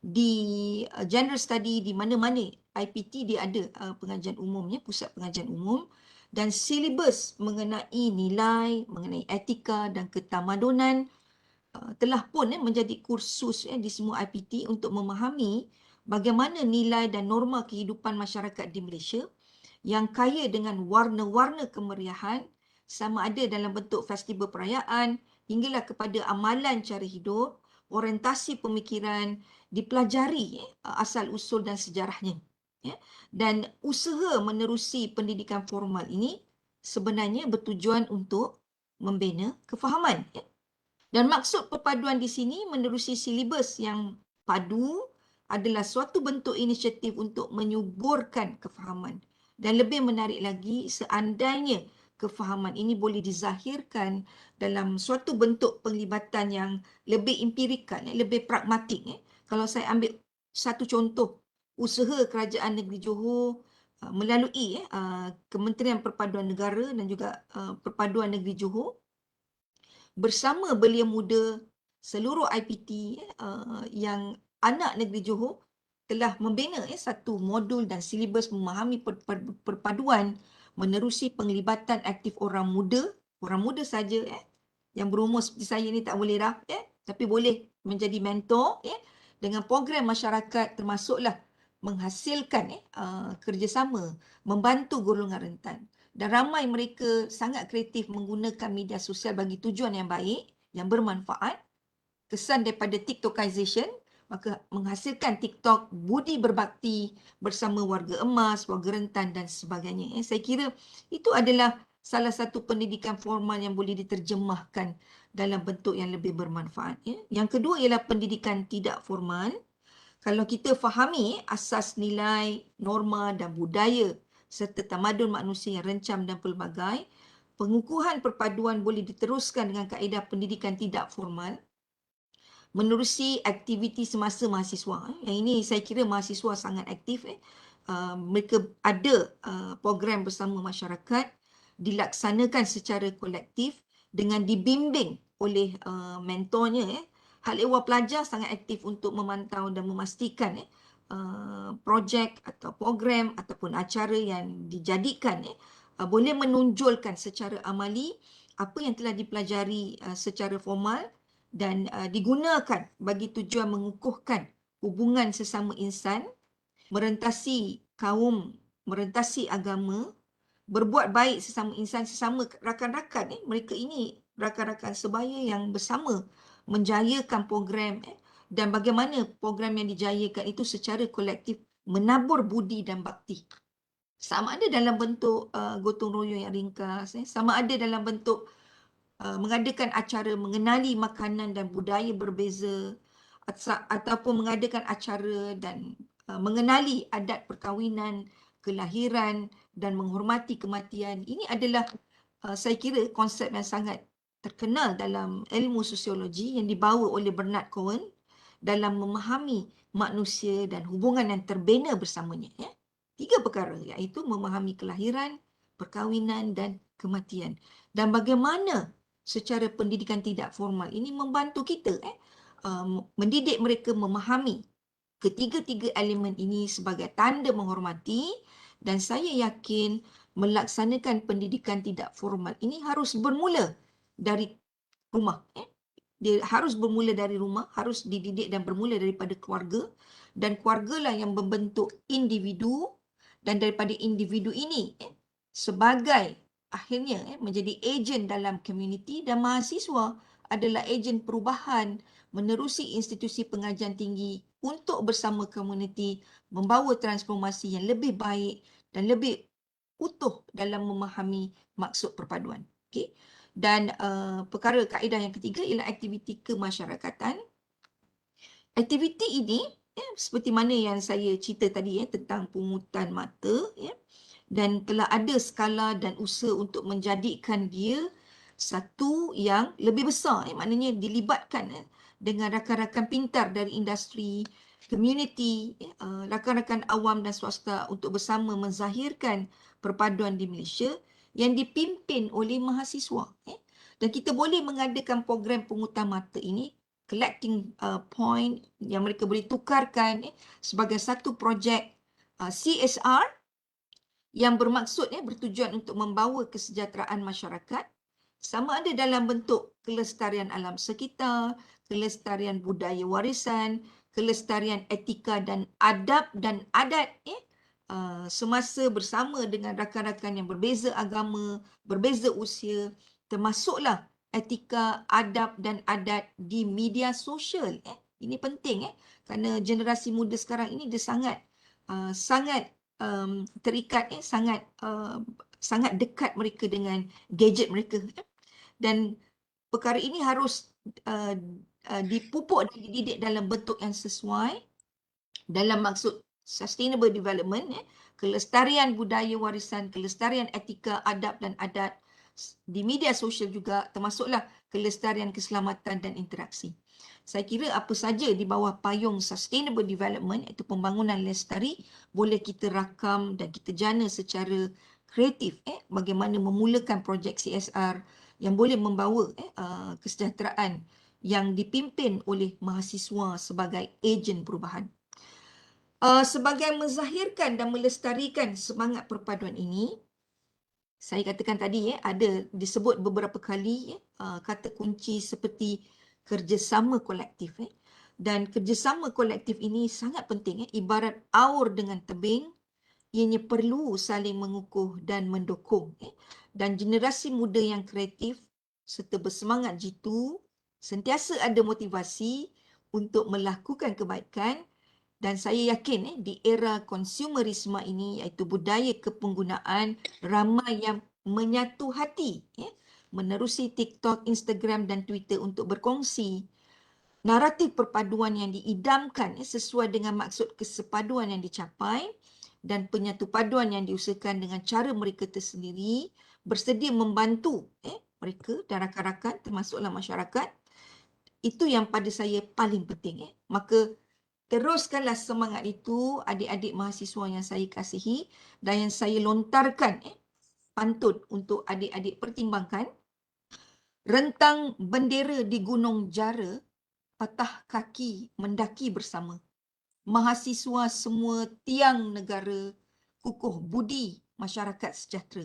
di general study di mana-mana IPT dia ada pengajian umumnya, pusat pengajian umum, dan silibus mengenai nilai, mengenai etika dan ketamadunan telah pun menjadi kursus di semua IPT untuk memahami bagaimana nilai dan norma kehidupan masyarakat di Malaysia yang kaya dengan warna-warna kemeriahan sama ada dalam bentuk festival perayaan hinggalah kepada amalan cara hidup, orientasi pemikiran dipelajari asal-usul dan sejarahnya. Dan usaha menerusi pendidikan formal ini sebenarnya bertujuan untuk membina kefahaman. Dan maksud perpaduan di sini menerusi silibus yang padu adalah suatu bentuk inisiatif untuk menyuburkan kefahaman. Dan lebih menarik lagi, seandainya kefahaman ini boleh dizahirkan dalam suatu bentuk penglibatan yang lebih empirikal, lebih pragmatik. Kalau saya ambil satu contoh, usaha Kerajaan Negeri Johor melalui Kementerian Perpaduan Negara dan juga Perpaduan Negeri Johor bersama belia muda seluruh IPT yang anak negeri Johor telah membina satu modul dan silibus memahami perpaduan menerusi penglibatan aktif orang muda saja yang berumur seperti saya ni tak boleh dah tapi boleh menjadi mentor dengan program masyarakat termasuklah menghasilkan kerjasama membantu golongan rentan. Dan ramai mereka sangat kreatif menggunakan media sosial bagi tujuan yang baik, yang bermanfaat. Kesan daripada TikTokization maka menghasilkan TikTok budi berbakti bersama warga emas, warga rentan dan sebagainya. Saya kira itu adalah salah satu pendidikan formal yang boleh diterjemahkan dalam bentuk yang lebih bermanfaat. Yang kedua ialah pendidikan tidak formal. Kalau kita fahami asas nilai, norma dan budaya serta tamadun manusia yang rencam dan pelbagai, pengukuhan perpaduan boleh diteruskan dengan kaedah pendidikan tidak formal menerusi aktiviti semasa mahasiswa. Yang ini saya kira mahasiswa sangat aktif. Mereka ada program bersama masyarakat, dilaksanakan secara kolektif dengan dibimbing oleh mentornya. Hal ehwal pelajar sangat aktif untuk memantau dan memastikan projek atau program ataupun acara yang dijadikan boleh menonjolkan secara amali apa yang telah dipelajari secara formal dan digunakan bagi tujuan mengukuhkan hubungan sesama insan, merentasi kaum, merentasi agama, berbuat baik sesama insan, sesama rakan-rakan. Mereka ini rakan-rakan sebaya yang bersama menjayakan program dan bagaimana program yang dijayakan itu secara kolektif menabur budi dan bakti. Sama ada dalam bentuk gotong royong yang ringkas, sama ada dalam bentuk mengadakan acara mengenali makanan dan budaya berbeza ataupun mengadakan acara dan mengenali adat perkahwinan, kelahiran dan menghormati kematian. Ini adalah saya kira konsep yang sangat terkenal dalam ilmu sosiologi yang dibawa oleh Bernard Cohen dalam memahami manusia dan hubungan yang terbina bersamanya. 3 perkara iaitu memahami kelahiran, perkahwinan dan kematian. Dan bagaimana secara pendidikan tidak formal ini membantu kita mendidik mereka memahami ketiga-tiga elemen ini sebagai tanda menghormati, dan saya yakin melaksanakan pendidikan tidak formal ini harus bermula dari rumah. Dia harus bermula dari rumah, harus dididik dan bermula daripada keluarga, dan keluargalah yang membentuk individu, dan daripada individu ini sebagai akhirnya menjadi ejen dalam komuniti, dan mahasiswa adalah ejen perubahan menerusi institusi pengajian tinggi untuk bersama komuniti membawa transformasi yang lebih baik dan lebih utuh dalam memahami maksud perpaduan. Okey. Dan perkara kaedah yang ketiga ialah aktiviti kemasyarakatan. Aktiviti ini seperti mana yang saya cerita tadi tentang pungutan mata dan telah ada skala dan usaha untuk menjadikan dia satu yang lebih besar, maknanya dilibatkan dengan rakan-rakan pintar dari industri, komuniti, rakan-rakan awam dan swasta untuk bersama menzahirkan perpaduan di Malaysia yang dipimpin oleh mahasiswa. Dan kita boleh mengadakan program pungutan mata ini, collecting point yang mereka boleh tukarkan sebagai satu projek CSR yang bermaksud bertujuan untuk membawa kesejahteraan masyarakat, sama ada dalam bentuk kelestarian alam sekitar, kelestarian budaya warisan, kelestarian etika dan adab dan adat semasa bersama dengan rakan-rakan yang berbeza agama, berbeza usia, termasuklah etika, adab dan adat di media sosial. Ini penting kerana generasi muda sekarang ini dia sangat terikat, sangat dekat mereka dengan gadget mereka. Dan perkara ini harus dipupuk dan dididik dalam bentuk yang sesuai dalam maksud sustainable development, kelestarian budaya warisan, kelestarian etika, adab dan adat di media sosial juga, termasuklah kelestarian keselamatan dan interaksi. Saya kira apa saja di bawah payung sustainable development iaitu pembangunan lestari boleh kita rakam dan kita jana secara kreatif bagaimana memulakan projek CSR yang boleh membawa kesejahteraan yang dipimpin oleh mahasiswa sebagai ejen perubahan. Sebagai menzahirkan dan melestarikan semangat perpaduan ini, saya katakan tadi ada disebut beberapa kali kata kunci seperti kerjasama kolektif. Dan kerjasama kolektif ini sangat penting. Ibarat aur dengan tebing, ianya perlu saling mengukuh dan mendukung. Dan generasi muda yang kreatif serta bersemangat jitu, sentiasa ada motivasi untuk melakukan kebaikan. Dan saya yakin di era konsumerisme ini, iaitu budaya kepenggunaan, ramai yang menyatu hati menerusi TikTok, Instagram dan Twitter untuk berkongsi naratif perpaduan yang diidamkan sesuai dengan maksud kesepaduan yang dicapai dan penyatu paduan yang diusahakan dengan cara mereka tersendiri, bersedia membantu mereka dan rakan-rakan termasuklah masyarakat. Itu yang pada saya paling penting. Maka teruskanlah semangat itu adik-adik mahasiswa yang saya kasihi dan yang saya lontarkan pantun untuk adik-adik pertimbangkan. Rentang bendera di Gunung Jara, patah kaki mendaki bersama. Mahasiswa semua tiang negara, kukuh budi masyarakat sejahtera.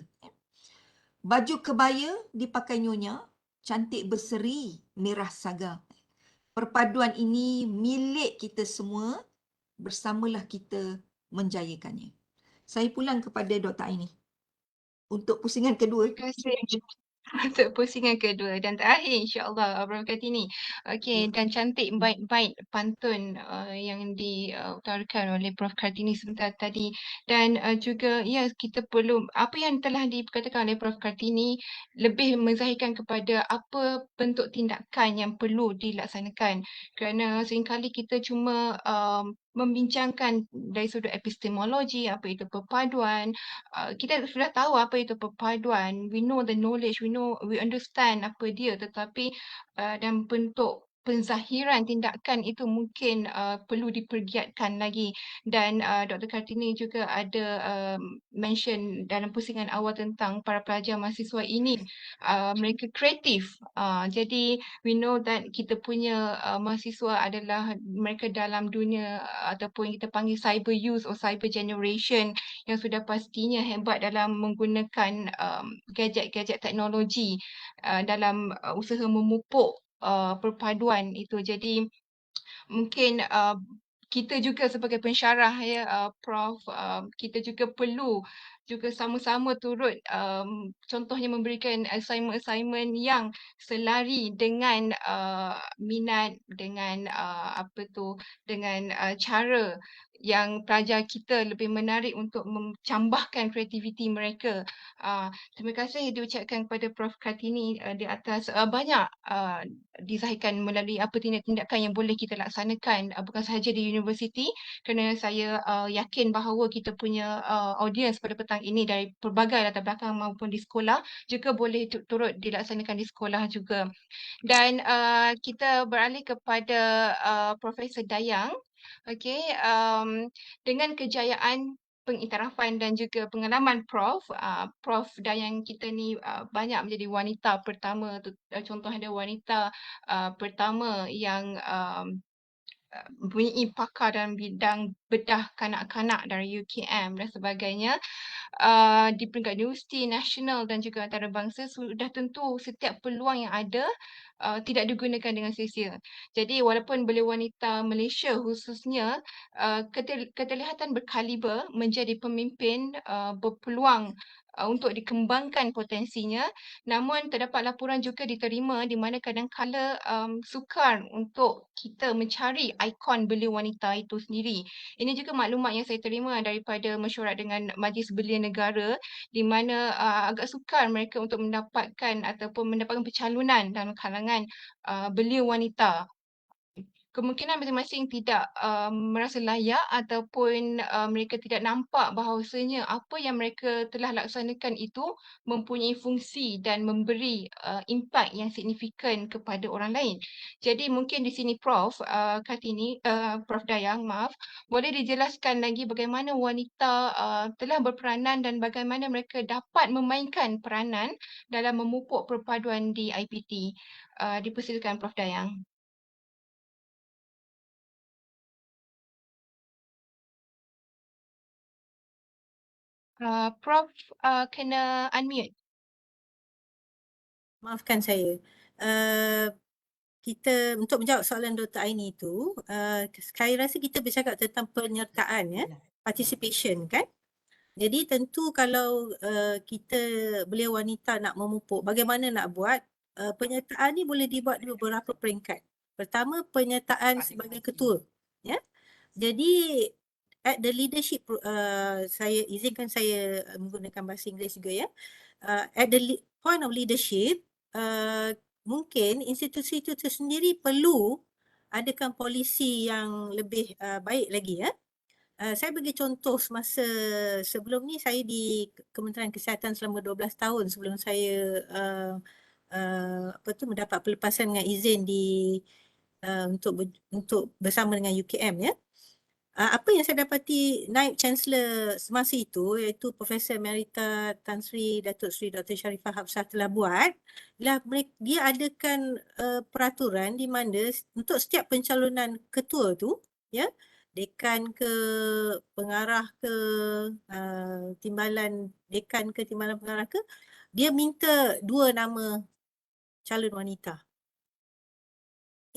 Baju kebaya dipakai nyonya, cantik berseri merah saga. Perpaduan ini milik kita semua, bersamalah kita menjayakannya. Saya pulang kepada Dr. Aini untuk pusingan kedua. Terima kasih untuk pusingan kedua dan terakhir insya-Allah Prof Kartini. Okey, dan cantik bait-bait pantun yang diutarakan oleh Prof Kartini sebentar tadi dan juga ya kita perlu apa yang telah dikatakan oleh Prof Kartini lebih menzahirkan kepada apa bentuk tindakan yang perlu dilaksanakan kerana seringkali kita cuma membincangkan dari sudut epistemologi apa itu perpaduan. Kita sudah tahu apa itu perpaduan. We know the knowledge, we understand apa dia, tetapi dalam bentuk penzahiran tindakan itu mungkin perlu dipergiatkan lagi. Dan Dr. Kartini juga ada mention dalam pusingan awal tentang para pelajar mahasiswa ini mereka kreatif. Jadi we know that kita punya mahasiswa adalah mereka dalam dunia ataupun kita panggil cyber youth or cyber generation yang sudah pastinya hebat dalam menggunakan gadget-gadget teknologi dalam usaha memupuk perpaduan itu. Jadi mungkin kita juga sebagai pensyarah Prof, kita juga perlu juga sama-sama turut contohnya memberikan assignment-assignment yang selari dengan minat, dengan dengan cara yang pelajar kita lebih menarik untuk mencambahkan kreativiti mereka. Terima kasih diucapkan kepada Prof Kartini di atas banyak dizahirkan melalui apa tindakan yang boleh kita laksanakan bukan sahaja di universiti kerana saya yakin bahawa kita punya audiens pada petang ini dari pelbagai latar belakang maupun di sekolah juga boleh turut dilaksanakan di sekolah juga. Dan kita beralih kepada Profesor Dayang. Okey, dengan kejayaan pengiktirafan dan juga pengalaman Prof, Prof Dayang kita ni banyak menjadi wanita pertama, contoh ada wanita pertama yang mempunyai pakar dalam bidang bedah kanak-kanak dari UKM dan sebagainya. Di peringkat universiti nasional dan juga antarabangsa sudah tentu setiap peluang yang ada tidak digunakan dengan sia-sia. Jadi walaupun beliau wanita Malaysia khususnya keterlihatan berkaliber menjadi pemimpin berpeluang untuk dikembangkan potensinya, namun terdapat laporan juga diterima di mana kadang-kala sukar untuk kita mencari ikon beliau wanita itu sendiri. Ini juga maklumat yang saya terima daripada mesyuarat dengan Majlis Belia Negara di mana agak sukar mereka untuk mendapatkan ataupun mendapatkan pencalonan dalam kalangan belia wanita. Kemungkinan masing-masing tidak merasa layak ataupun mereka tidak nampak bahawasanya apa yang mereka telah laksanakan itu mempunyai fungsi dan memberi impak yang signifikan kepada orang lain. Jadi mungkin di sini Prof Kartini, Prof Dayang, maaf, boleh dijelaskan lagi bagaimana wanita telah berperanan dan bagaimana mereka dapat memainkan peranan dalam memupuk perpaduan di IPT. Dipersilakan Prof Dayang. Prof kena unmute. Maafkan saya. Kita untuk menjawab soalan Dr. Aini itu, saya rasa kita bercakap tentang penyertaan ya, participation kan. Jadi tentu kalau kita belia wanita nak memupuk, bagaimana nak buat, penyertaan ni boleh dibuat di beberapa peringkat. Pertama, penyertaan sebagai ketua. Ya. Jadi at the leadership, saya izinkan saya menggunakan bahasa Inggeris juga ya. At the point of leadership, mungkin institusi itu sendiri perlu adakan polisi yang lebih baik lagi ya. Saya bagi contoh semasa sebelum ni saya di Kementerian Kesihatan selama 12 tahun sebelum saya mendapat pelepasan dengan izin untuk bersama dengan UKM ya. Apa yang saya dapati Naib Chancellor semasa itu iaitu Profesor Emerita Tan Sri Datuk Sri Dr. Sharifah Hafsah telah buat ialah dia adakan peraturan di mana untuk setiap pencalonan ketua tu ya, dekan ke pengarah ke timbalan dekan ke timbalan pengarah ke, dia minta 2 nama calon wanita.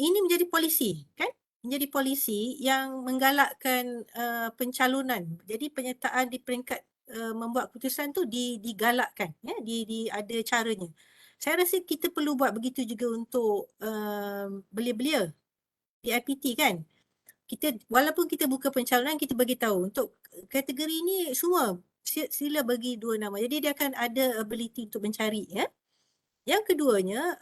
Ini menjadi polisi kan? Menjadi polisi yang menggalakkan pencalonan. Jadi penyertaan di peringkat membuat keputusan tu digalakkan ya, ada caranya. Saya rasa kita perlu buat begitu juga untuk belia-belia di IPT kan. Walaupun kita buka pencalonan, kita bagi tahu untuk kategori ni semua sila bagi 2 nama. Jadi dia akan ada ability untuk mencari ya. Yang keduanya,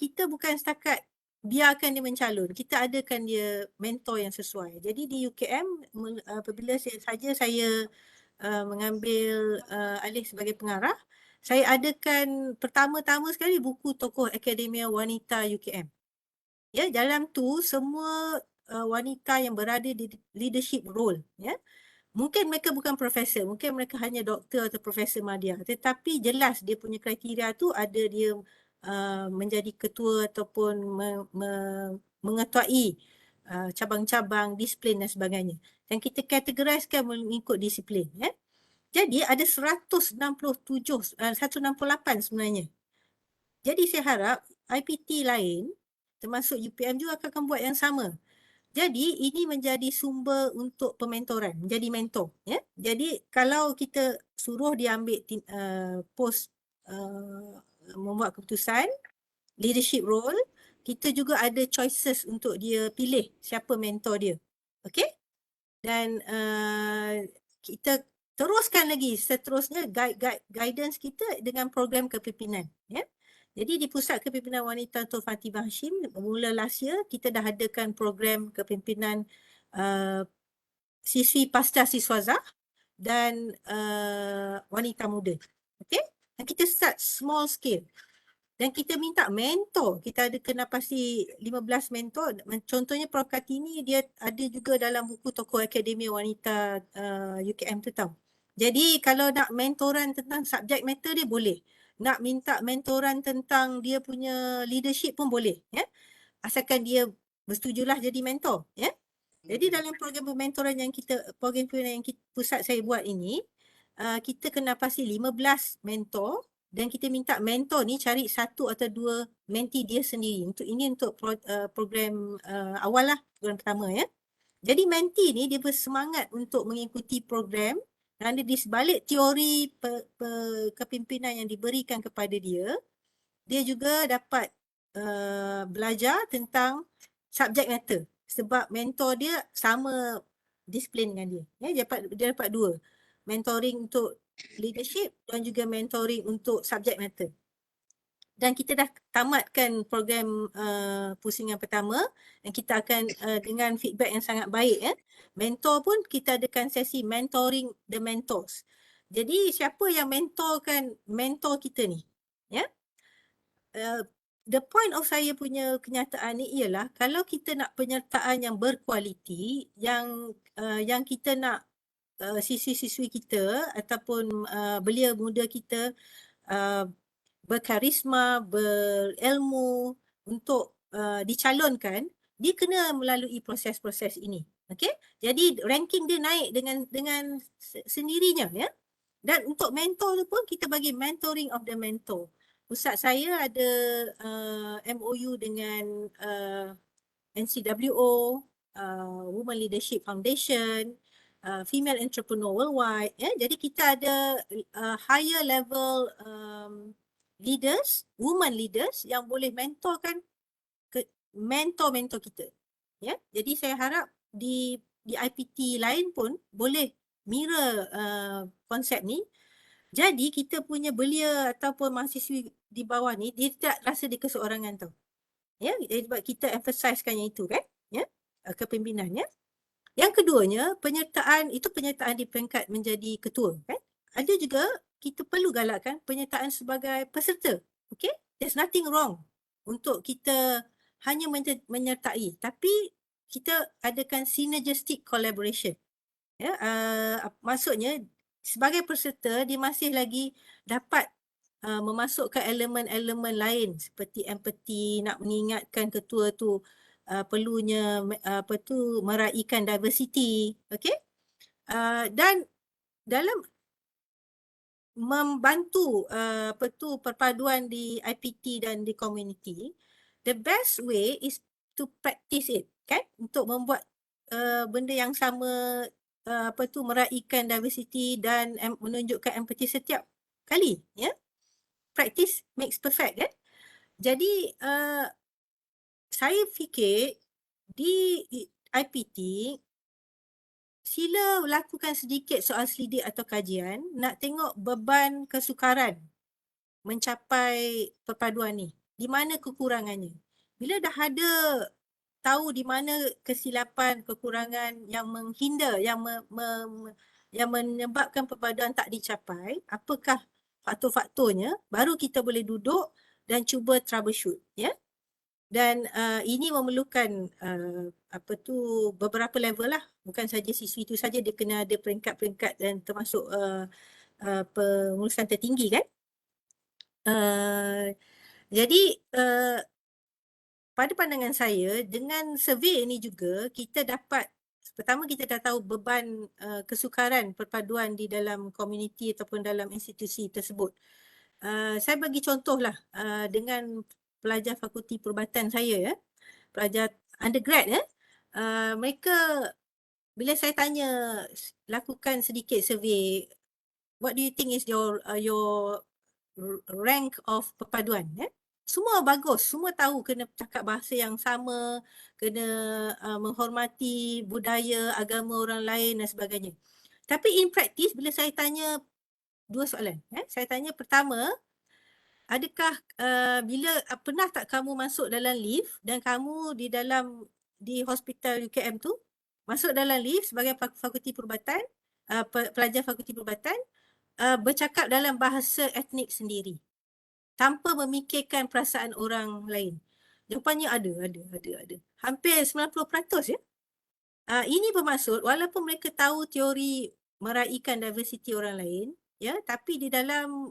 kita bukan setakat biarkan dia mencalon, kita adakan dia mentor yang sesuai. Jadi di UKM apabila saya mengambil alih sebagai pengarah, saya adakan pertama-tama sekali buku tokoh Akademia Wanita UKM. Ya, dalam tu semua wanita yang berada di leadership role ya. Mungkin mereka bukan profesor, mungkin mereka hanya doktor atau profesor madya, tetapi jelas dia punya kriteria tu ada dia menjadi ketua ataupun mengetuai cabang-cabang disiplin dan sebagainya. Dan kita kategoriskan mengikut disiplin ya. Jadi ada 168 sebenarnya. Jadi saya harap IPT lain termasuk UPM juga akan buat yang sama. Jadi ini menjadi sumber untuk pementoran, menjadi mentor ya. Jadi kalau kita suruh dia ambil pos membuat keputusan, leadership role, kita juga ada choices untuk dia pilih siapa mentor dia. Okey? Dan kita teruskan lagi seterusnya guidance kita dengan program kepimpinan ya. Jadi di Pusat Kepimpinan Wanita Tun Fatimah Hashim, mula last year kita dah adakan program kepimpinan siswi pasca siswazah dan wanita muda. Okey? Dan kita start small scale. Dan kita minta mentor. Kita ada kena pasti 15 mentor. Contohnya Prof Kartini, dia ada juga dalam buku tokoh Akademia Wanita UKM tu tahu. Jadi kalau nak mentoran tentang subject matter dia boleh. Nak minta mentoran tentang dia punya leadership pun boleh. Ya? Asalkan dia bersetujulah jadi mentor. Ya? Jadi dalam program mentoran program yang pusat saya buat ini, kita kena pasti 15 mentor. Dan kita minta mentor ni cari 1 atau 2 mentee dia sendiri. Ini untuk program awal lah, program pertama ya. Jadi mentee ni dia bersemangat untuk mengikuti program kerana di sebalik teori kepimpinan yang diberikan kepada dia, dia juga dapat belajar tentang subject matter. Sebab mentor dia sama disiplin dengan dia. Ya, dia dapat 2. Mentoring untuk leadership dan juga mentoring untuk subject matter. Dan kita dah tamatkan program pusingan pertama dan kita akan dengan feedback yang sangat baik ya. Mentor pun kita adakan sesi mentoring the mentors. Jadi siapa yang mentorkan mentor kita ni? Ya. The point of saya punya kenyataan ni ialah kalau kita nak penyertaan yang berkualiti, yang kita nak siswi-siswi kita ataupun belia muda kita berkarisma, berilmu untuk dicalonkan, dia kena melalui proses-proses ini. Okey? Jadi ranking dia naik dengan sendirinya ya. Dan untuk mentor tu pun kita bagi mentoring of the mentor. Pusat saya ada MOU dengan NCWO, Women Leadership Foundation, Female Entrepreneur Worldwide. Ya. Jadi kita ada higher level leaders, women leaders yang boleh mentorkan mentor-mentor kita. Ya, jadi saya harap di IPT lain pun boleh mirror konsep ni. Jadi kita punya belia ataupun mahasiswi di bawah ni dia tak rasa dia keseorangan tau. Ya, sebab kita emphasizekan yang itu kan, ya, kepimpinan ya. Yang keduanya, penyertaan itu penyertaan di peringkat menjadi ketua kan. Ada juga kita perlu galakkan penyertaan sebagai peserta. Okay? There's nothing wrong untuk kita hanya menyertai, tapi kita adakan synergistic collaboration. Ya, maksudnya sebagai peserta dia masih lagi dapat memasukkan elemen-elemen lain seperti empathy, nak mengingatkan ketua tu perlunya meraihkan diversity, okey? Dan dalam membantu perpaduan di IPT dan di community, the best way is to practice it, kan? Untuk membuat benda yang sama, meraihkan diversity dan menunjukkan empathy setiap kali, ya. Practice makes perfect, kan? Jadi saya fikir di IPT sila lakukan sedikit soal selidik atau kajian, nak tengok beban kesukaran mencapai perpaduan ni. Di mana kekurangannya? Bila dah ada tahu di mana kesilapan, kekurangan yang menghindar, yang menyebabkan perpaduan tak dicapai, apakah faktor-faktornya, baru kita boleh duduk dan cuba troubleshoot, ya. Dan ini memerlukan beberapa level lah, bukan saja siswi itu saja, dia kena ada peringkat-peringkat dan termasuk pengurusan tertinggi kan. Jadi pada pandangan saya, dengan survey ini juga kita dapat, pertama kita dah tahu beban kesukaran perpaduan di dalam komuniti ataupun dalam institusi tersebut. Saya bagi contoh lah dengan pelajar fakulti perubatan saya, pelajar undergrad, mereka bila saya tanya, lakukan sedikit survey, what do you think is your rank of perpaduan? Semua bagus, semua tahu kena cakap bahasa yang sama, kena menghormati budaya, agama orang lain dan sebagainya. Tapi in practice, bila saya tanya dua soalan, saya tanya pertama, adakah bila pernah tak kamu masuk dalam lift dan kamu di hospital UKM tu masuk dalam lift sebagai fakulti perubatan, pelajar fakulti perubatan, bercakap dalam bahasa etnik sendiri tanpa memikirkan perasaan orang lain? Jawapannya ada. Hampir 90% ya. Ini bermaksud walaupun mereka tahu teori meraihkan diversity orang lain, ya, tapi di dalam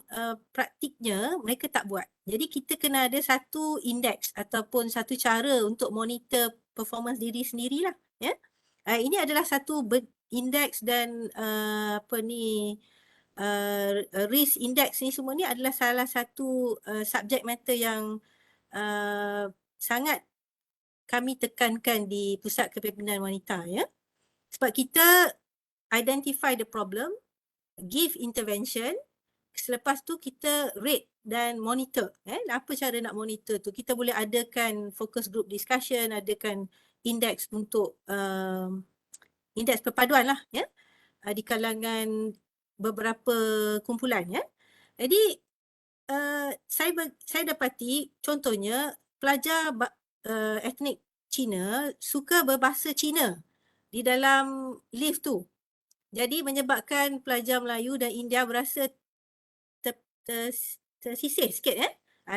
praktiknya mereka tak buat. Jadi kita kena ada satu indeks ataupun satu cara untuk monitor performance diri sendirilah, ya. Ini adalah satu indeks dan risk index ni semua ni adalah salah satu subjek matter yang sangat kami tekankan di Pusat Kepimpinan Wanita, ya. Sebab kita identify the problem, give intervention, selepas tu kita rate dan monitor. Apa cara nak monitor tu? Kita boleh adakan focus group discussion, adakan indeks untuk indeks perpaduan lah, ya, di kalangan beberapa kumpulan, ya. Jadi saya dapati contohnya pelajar etnik Cina suka berbahasa Cina di dalam lift tu. Jadi menyebabkan pelajar Melayu dan India berasa tersisih sikit, ya.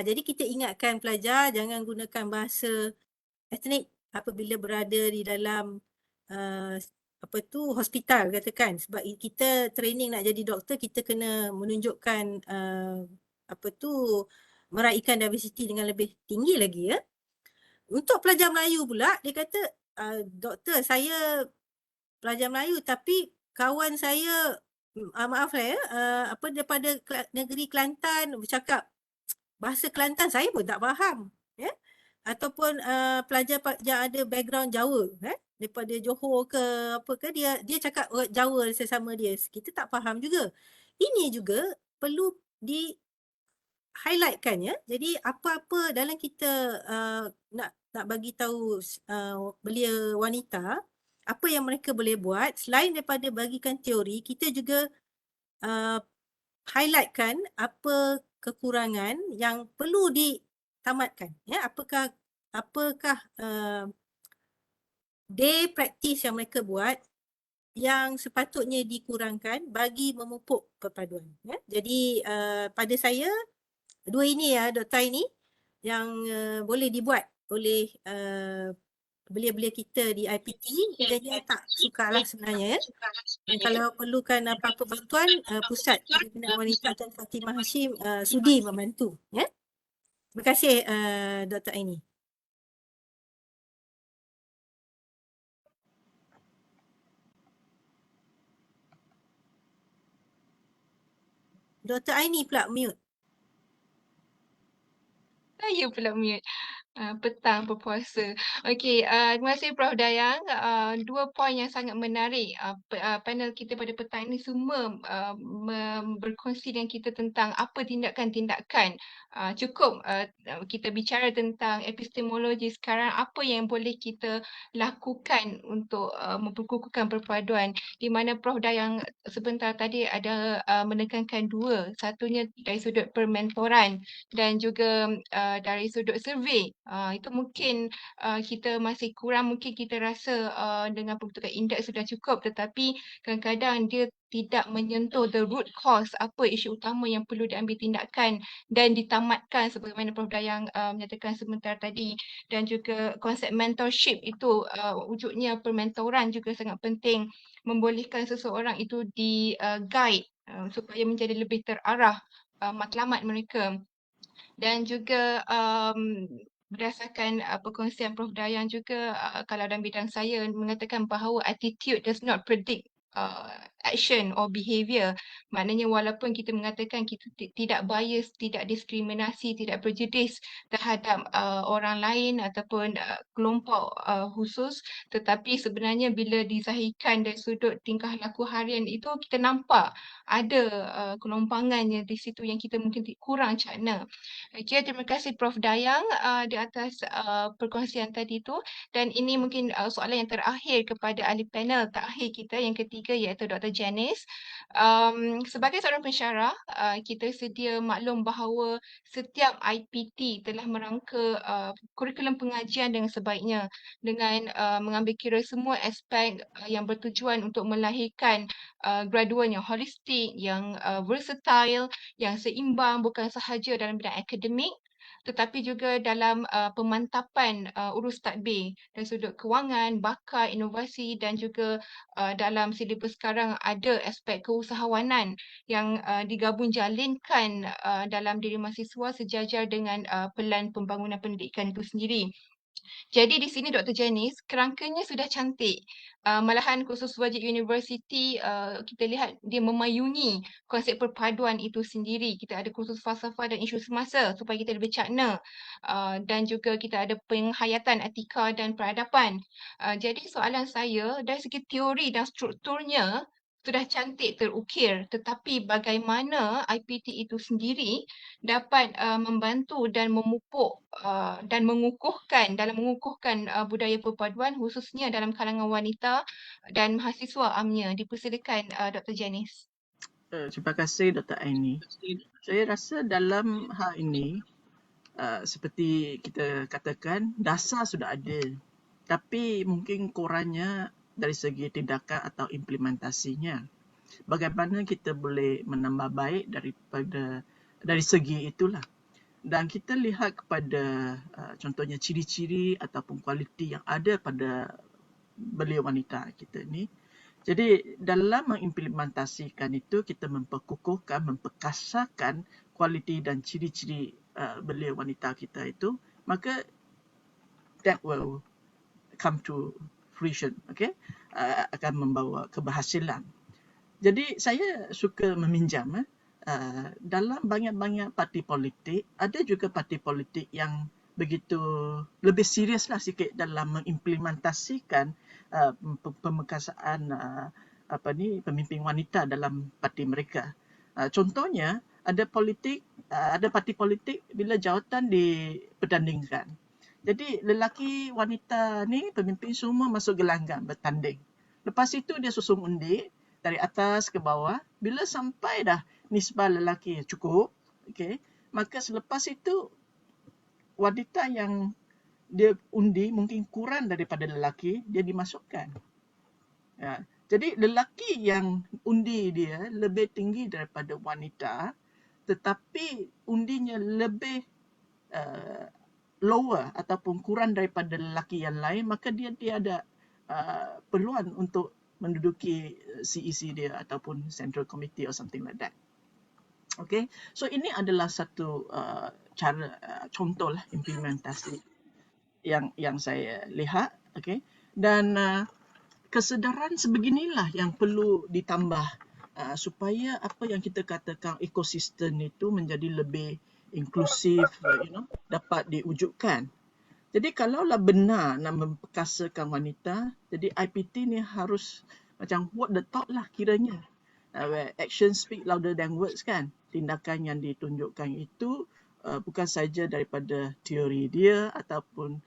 Jadi kita ingatkan pelajar jangan gunakan bahasa etnik apabila berada di dalam hospital katakan, sebab kita training nak jadi doktor, kita kena menunjukkan meraihkan diversity dengan lebih tinggi lagi, ya. Untuk pelajar Melayu pula, dia kata, doktor saya pelajar Melayu tapi kawan saya maaf lah ya, daripada negeri Kelantan bercakap bahasa Kelantan saya pun tak faham, ya. Ataupun pelajar yang ada background Jawa, daripada Johor ke apa ke, dia cakap Jawa sesama dia, kita tak faham juga. Ini juga perlu di highlightkan, ya. Jadi apa-apa dalam kita nak nak bagi tahu belia wanita apa yang mereka boleh buat. Selain daripada bagikan teori, kita juga highlightkan apa kekurangan yang perlu ditamatkan. Ya, apakah day practice yang mereka buat yang sepatutnya dikurangkan bagi memupuk perpaduan. Ya. Jadi pada saya dua ini ya Dr. Aini yang boleh dibuat oleh belia-belia kita di IPT. Dia tak sukalah sebenarnya ya. Dan kalau perlukan apa-apa bantuan, Pusat Perlindungan Wanita dan Fatimah Hashim sudi membantu. Ya. Terima kasih Dr. Aini. Dr. Aini pula mute. Saya pula mute. Petang berpuasa. Okey, terima kasih Prof. Dayang. Dua poin yang sangat menarik. Panel kita pada petang ini semua berkongsi dengan kita tentang apa tindakan-tindakan. Cukup kita bicara tentang epistemologi sekarang, apa yang boleh kita lakukan untuk memperkukuhkan perpaduan. Di mana Prof. Dayang sebentar tadi ada menekankan dua. Satunya dari sudut permentoran dan juga dari sudut survey. Itu mungkin kita masih kurang, mungkin kita rasa dengan pembentukan indeks sudah cukup, tetapi kadang-kadang dia tidak menyentuh the root cause, apa isu utama yang perlu diambil tindakan dan ditamatkan sebagaimana Prof. Dayang menyatakan sebentar tadi. Dan juga konsep mentorship itu wujudnya permentoran juga sangat penting, membolehkan seseorang itu di-guide supaya menjadi lebih terarah matlamat mereka. Dan juga berdasarkan perkongsian Prof. Dayang juga, kalau dalam bidang saya mengatakan bahawa attitude does not predict action or behaviour. Maknanya walaupun kita mengatakan kita tidak bias, tidak diskriminasi, tidak prejudis terhadap orang lain ataupun kelompok khusus, tetapi sebenarnya bila dizahirkan dari sudut tingkah laku harian itu, kita nampak ada kelompangannya di situ yang kita mungkin kurang cakna. Okay, terima kasih Prof. Dayang di atas perkongsian tadi tu. Dan ini mungkin soalan yang terakhir kepada ahli panel terakhir kita yang ketiga, iaitu Dr. Janice. Sebagai seorang pensyarah, kita sedia maklum bahawa setiap IPT telah merangka kurikulum pengajian dengan sebaiknya dengan mengambil kira semua aspek yang bertujuan untuk melahirkan graduan yang holistik, yang versatile, yang seimbang bukan sahaja dalam bidang akademik tetapi juga dalam pemantapan urus tadbir dari sudut kewangan, bakat, inovasi dan juga dalam silibus sekarang ada aspek keusahawanan yang digabung jalinkan dalam diri mahasiswa sejajar dengan pelan pembangunan pendidikan itu sendiri. Jadi di sini Dr. Janice, kerangkanya sudah cantik. Malahan kursus wajib universiti kita lihat dia memayungi konsep perpaduan itu sendiri. Kita ada kursus falsafah dan isu semasa supaya kita lebih cakna. Dan juga kita ada penghayatan etika dan peradaban. Jadi soalan saya, dari segi teori dan strukturnya sudah cantik terukir, tetapi bagaimana IPT itu sendiri dapat membantu dan memupuk dan mengukuhkan budaya perpaduan khususnya dalam kalangan wanita dan mahasiswa amnya. Dipersilakan Dr. Janice. Terima kasih Dr. Aini. Saya rasa dalam hal ini seperti kita katakan dasar sudah ada, tapi mungkin kurangnya dari segi tindakan atau implementasinya. Bagaimana kita boleh menambah baik dari segi itulah. Dan kita lihat kepada contohnya ciri-ciri ataupun kualiti yang ada pada belia wanita kita ni. Jadi dalam mengimplementasikan itu, kita memperkukuhkan, memperkasarkan kualiti dan ciri-ciri belia wanita kita itu, maka that will come to fruition, okay? Akan membawa keberhasilan. Jadi saya suka meminjam dalam banyak-banyak parti politik, ada juga parti politik yang begitu lebih seriuslah sikit dalam mengimplementasikan pemekasaan pemimpin wanita dalam parti mereka. Contohnya ada parti politik bila jawatan diperdandingkan. Jadi lelaki, wanita ni, pemimpin semua masuk gelanggang bertanding. Lepas itu dia susun undi dari atas ke bawah. Bila sampai dah nisbah lelaki cukup, okay, maka selepas itu wanita yang dia undi mungkin kurang daripada lelaki, dia dimasukkan. Ya. Jadi lelaki yang undi dia lebih tinggi daripada wanita, tetapi undinya lebih lower ataupun kurang daripada lelaki yang lain, maka dia ada peluang untuk menduduki CEC dia ataupun Central Committee or something like that. Okay, so ini adalah satu cara contoh lah implementasi yang saya lihat. Okay, dan kesedaran sebeginilah yang perlu ditambah supaya apa yang kita katakan ekosistem itu menjadi lebih inklusif, dapat diwujudkan. Jadi kalaulah benar nak memperkasakan wanita, jadi IPT ni harus macam walk the talk lah kiranya. Where action speak louder than words kan. Tindakan yang ditunjukkan itu bukan saja daripada teori dia ataupun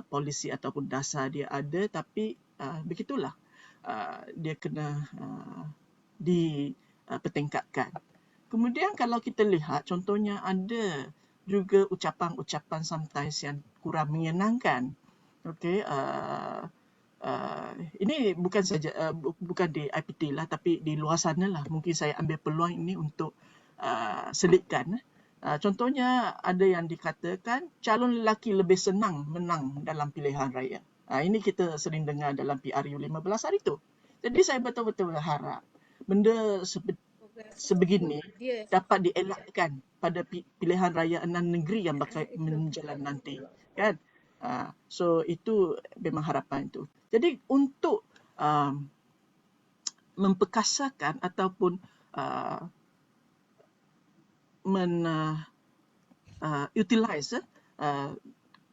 polisi ataupun dasar dia ada, tapi begitulah dia kena dipertingkatkan. Kemudian kalau kita lihat contohnya ada juga ucapan-ucapan sometimes yang kurang menyenangkan. Okay, ini bukan saja bukan di IPT lah, tapi di luar sana lah. Mungkin saya ambil peluang ini untuk selitkan. Contohnya ada yang dikatakan calon lelaki lebih senang menang dalam pilihan raya. Ini kita sering dengar dalam PRU 15 hari tu. Jadi saya betul-betul harap benda sebegini dapat dielakkan pada pilihan raya 6 negeri yang bakal menjalan nanti, kan? So itu memang harapan itu. Jadi untuk memperkasakan ataupun utilize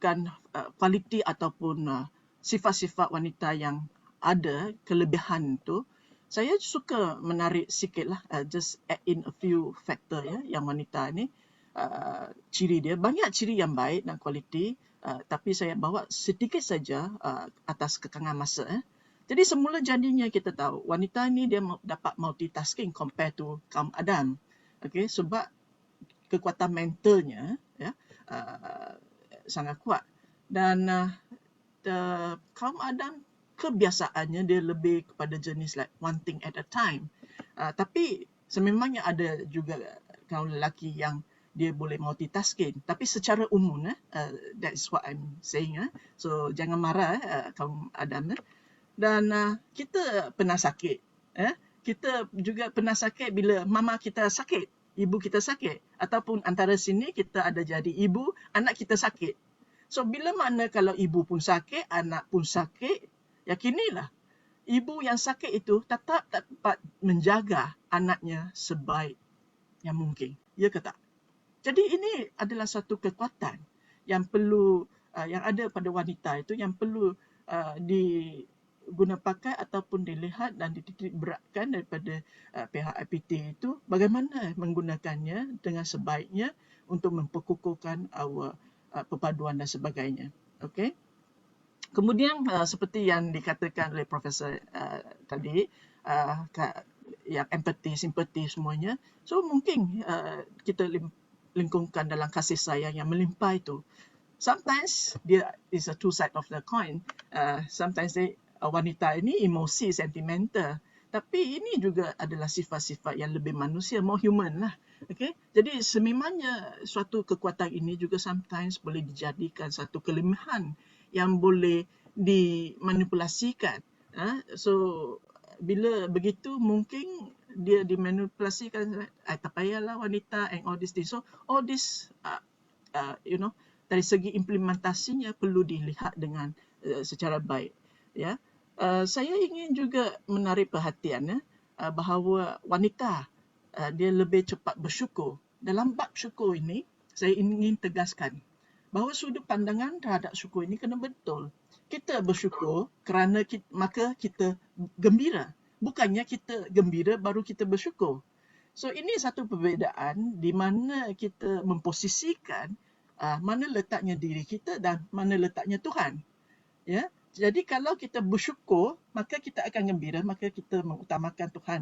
kan kualiti ataupun sifat-sifat wanita yang ada kelebihan itu, saya suka menarik sikit lah, just add in a few factor ya, yang wanita ni ciri dia, banyak ciri yang baik dan kualiti, tapi saya bawa sedikit saja atas kekangan masa. Jadi semula jadinya kita tahu wanita ni dia dapat multitasking compare to kaum Adam, okay, sebab kekuatan mentalnya ya sangat kuat, dan kaum Adam kebiasaannya dia lebih kepada jenis like one thing at a time. Tapi sememangnya ada juga kaum lelaki yang dia boleh multitasking. Tapi secara umum, that's what I'm saying. So jangan marah kaum Adam. Dan kita pernah sakit. Kita juga pernah sakit bila mama kita sakit, ibu kita sakit. Ataupun antara sini kita ada jadi ibu, anak kita sakit. So bila mana kalau ibu pun sakit, anak pun sakit, yakinilah ibu yang sakit itu tetap dapat menjaga anaknya sebaik yang mungkin. Ya ke tak? Jadi ini adalah satu kekuatan yang perlu, yang ada pada wanita itu, yang perlu diguna pakai ataupun dilihat dan dititik beratkan daripada pihak IPT itu, bagaimana menggunakannya dengan sebaiknya untuk memperkukuhkan perpaduan dan sebagainya. Okay? Kemudian seperti yang dikatakan oleh Profesor tadi, yang empathy, simpati semuanya, so mungkin kita lingkungkan dalam kasih sayang yang melimpah itu. Sometimes dia is a two side of the coin. Sometimes wanita ini emosi, sentimental, tapi ini juga adalah sifat-sifat yang lebih manusia, more human lah. Okay? Jadi sememangnya suatu kekuatan ini juga sometimes boleh dijadikan satu kelemahan yang boleh dimanipulasikan. So bila begitu mungkin dia dimanipulasikan, tak payahlah wanita and all this thing. So all this dari segi implementasinya perlu dilihat dengan secara baik. Ya, saya ingin juga menarik perhatian bahawa wanita dia lebih cepat bersyukur. Dalam bab syukur ini, saya ingin tegaskan bahawa sudut pandangan terhadap syukur ini kena betul. Kita bersyukur kerana maka kita gembira. Bukannya kita gembira baru kita bersyukur. So ini satu perbezaan di mana kita memposisikan mana letaknya diri kita dan mana letaknya Tuhan. Ya, jadi kalau kita bersyukur, maka kita akan gembira, maka kita mengutamakan Tuhan.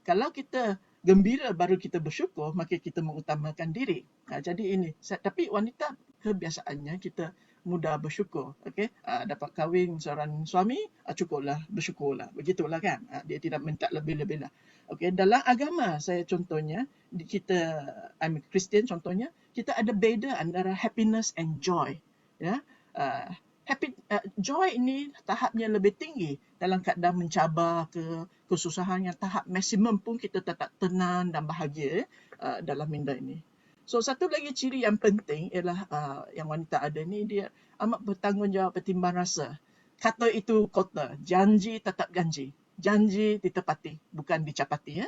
Kalau kita gembira baru kita bersyukur, maka kita mengutamakan diri. Jadi ini. Tapi wanita kebiasaannya kita mudah bersyukur. Okay? Dapat kahwin seorang suami, cukuplah, bersyukurlah. Begitulah kan. Dia tidak minta lebih-lebih lah. Okay? Dalam agama saya contohnya, kita, I'm Christian contohnya, kita ada beza antara happiness and joy. Ya, joy ini tahapnya lebih tinggi dalam keadaan mencabar ke kesusahan yang tahap maksimum pun kita tetap tenang dan bahagia dalam minda ini. So satu lagi ciri yang penting ialah yang wanita ada ni, dia amat bertanggungjawab, bertimbang rasa. Kata itu kota, janji tetap janji. Janji ditepati, bukan dicapati. Ya.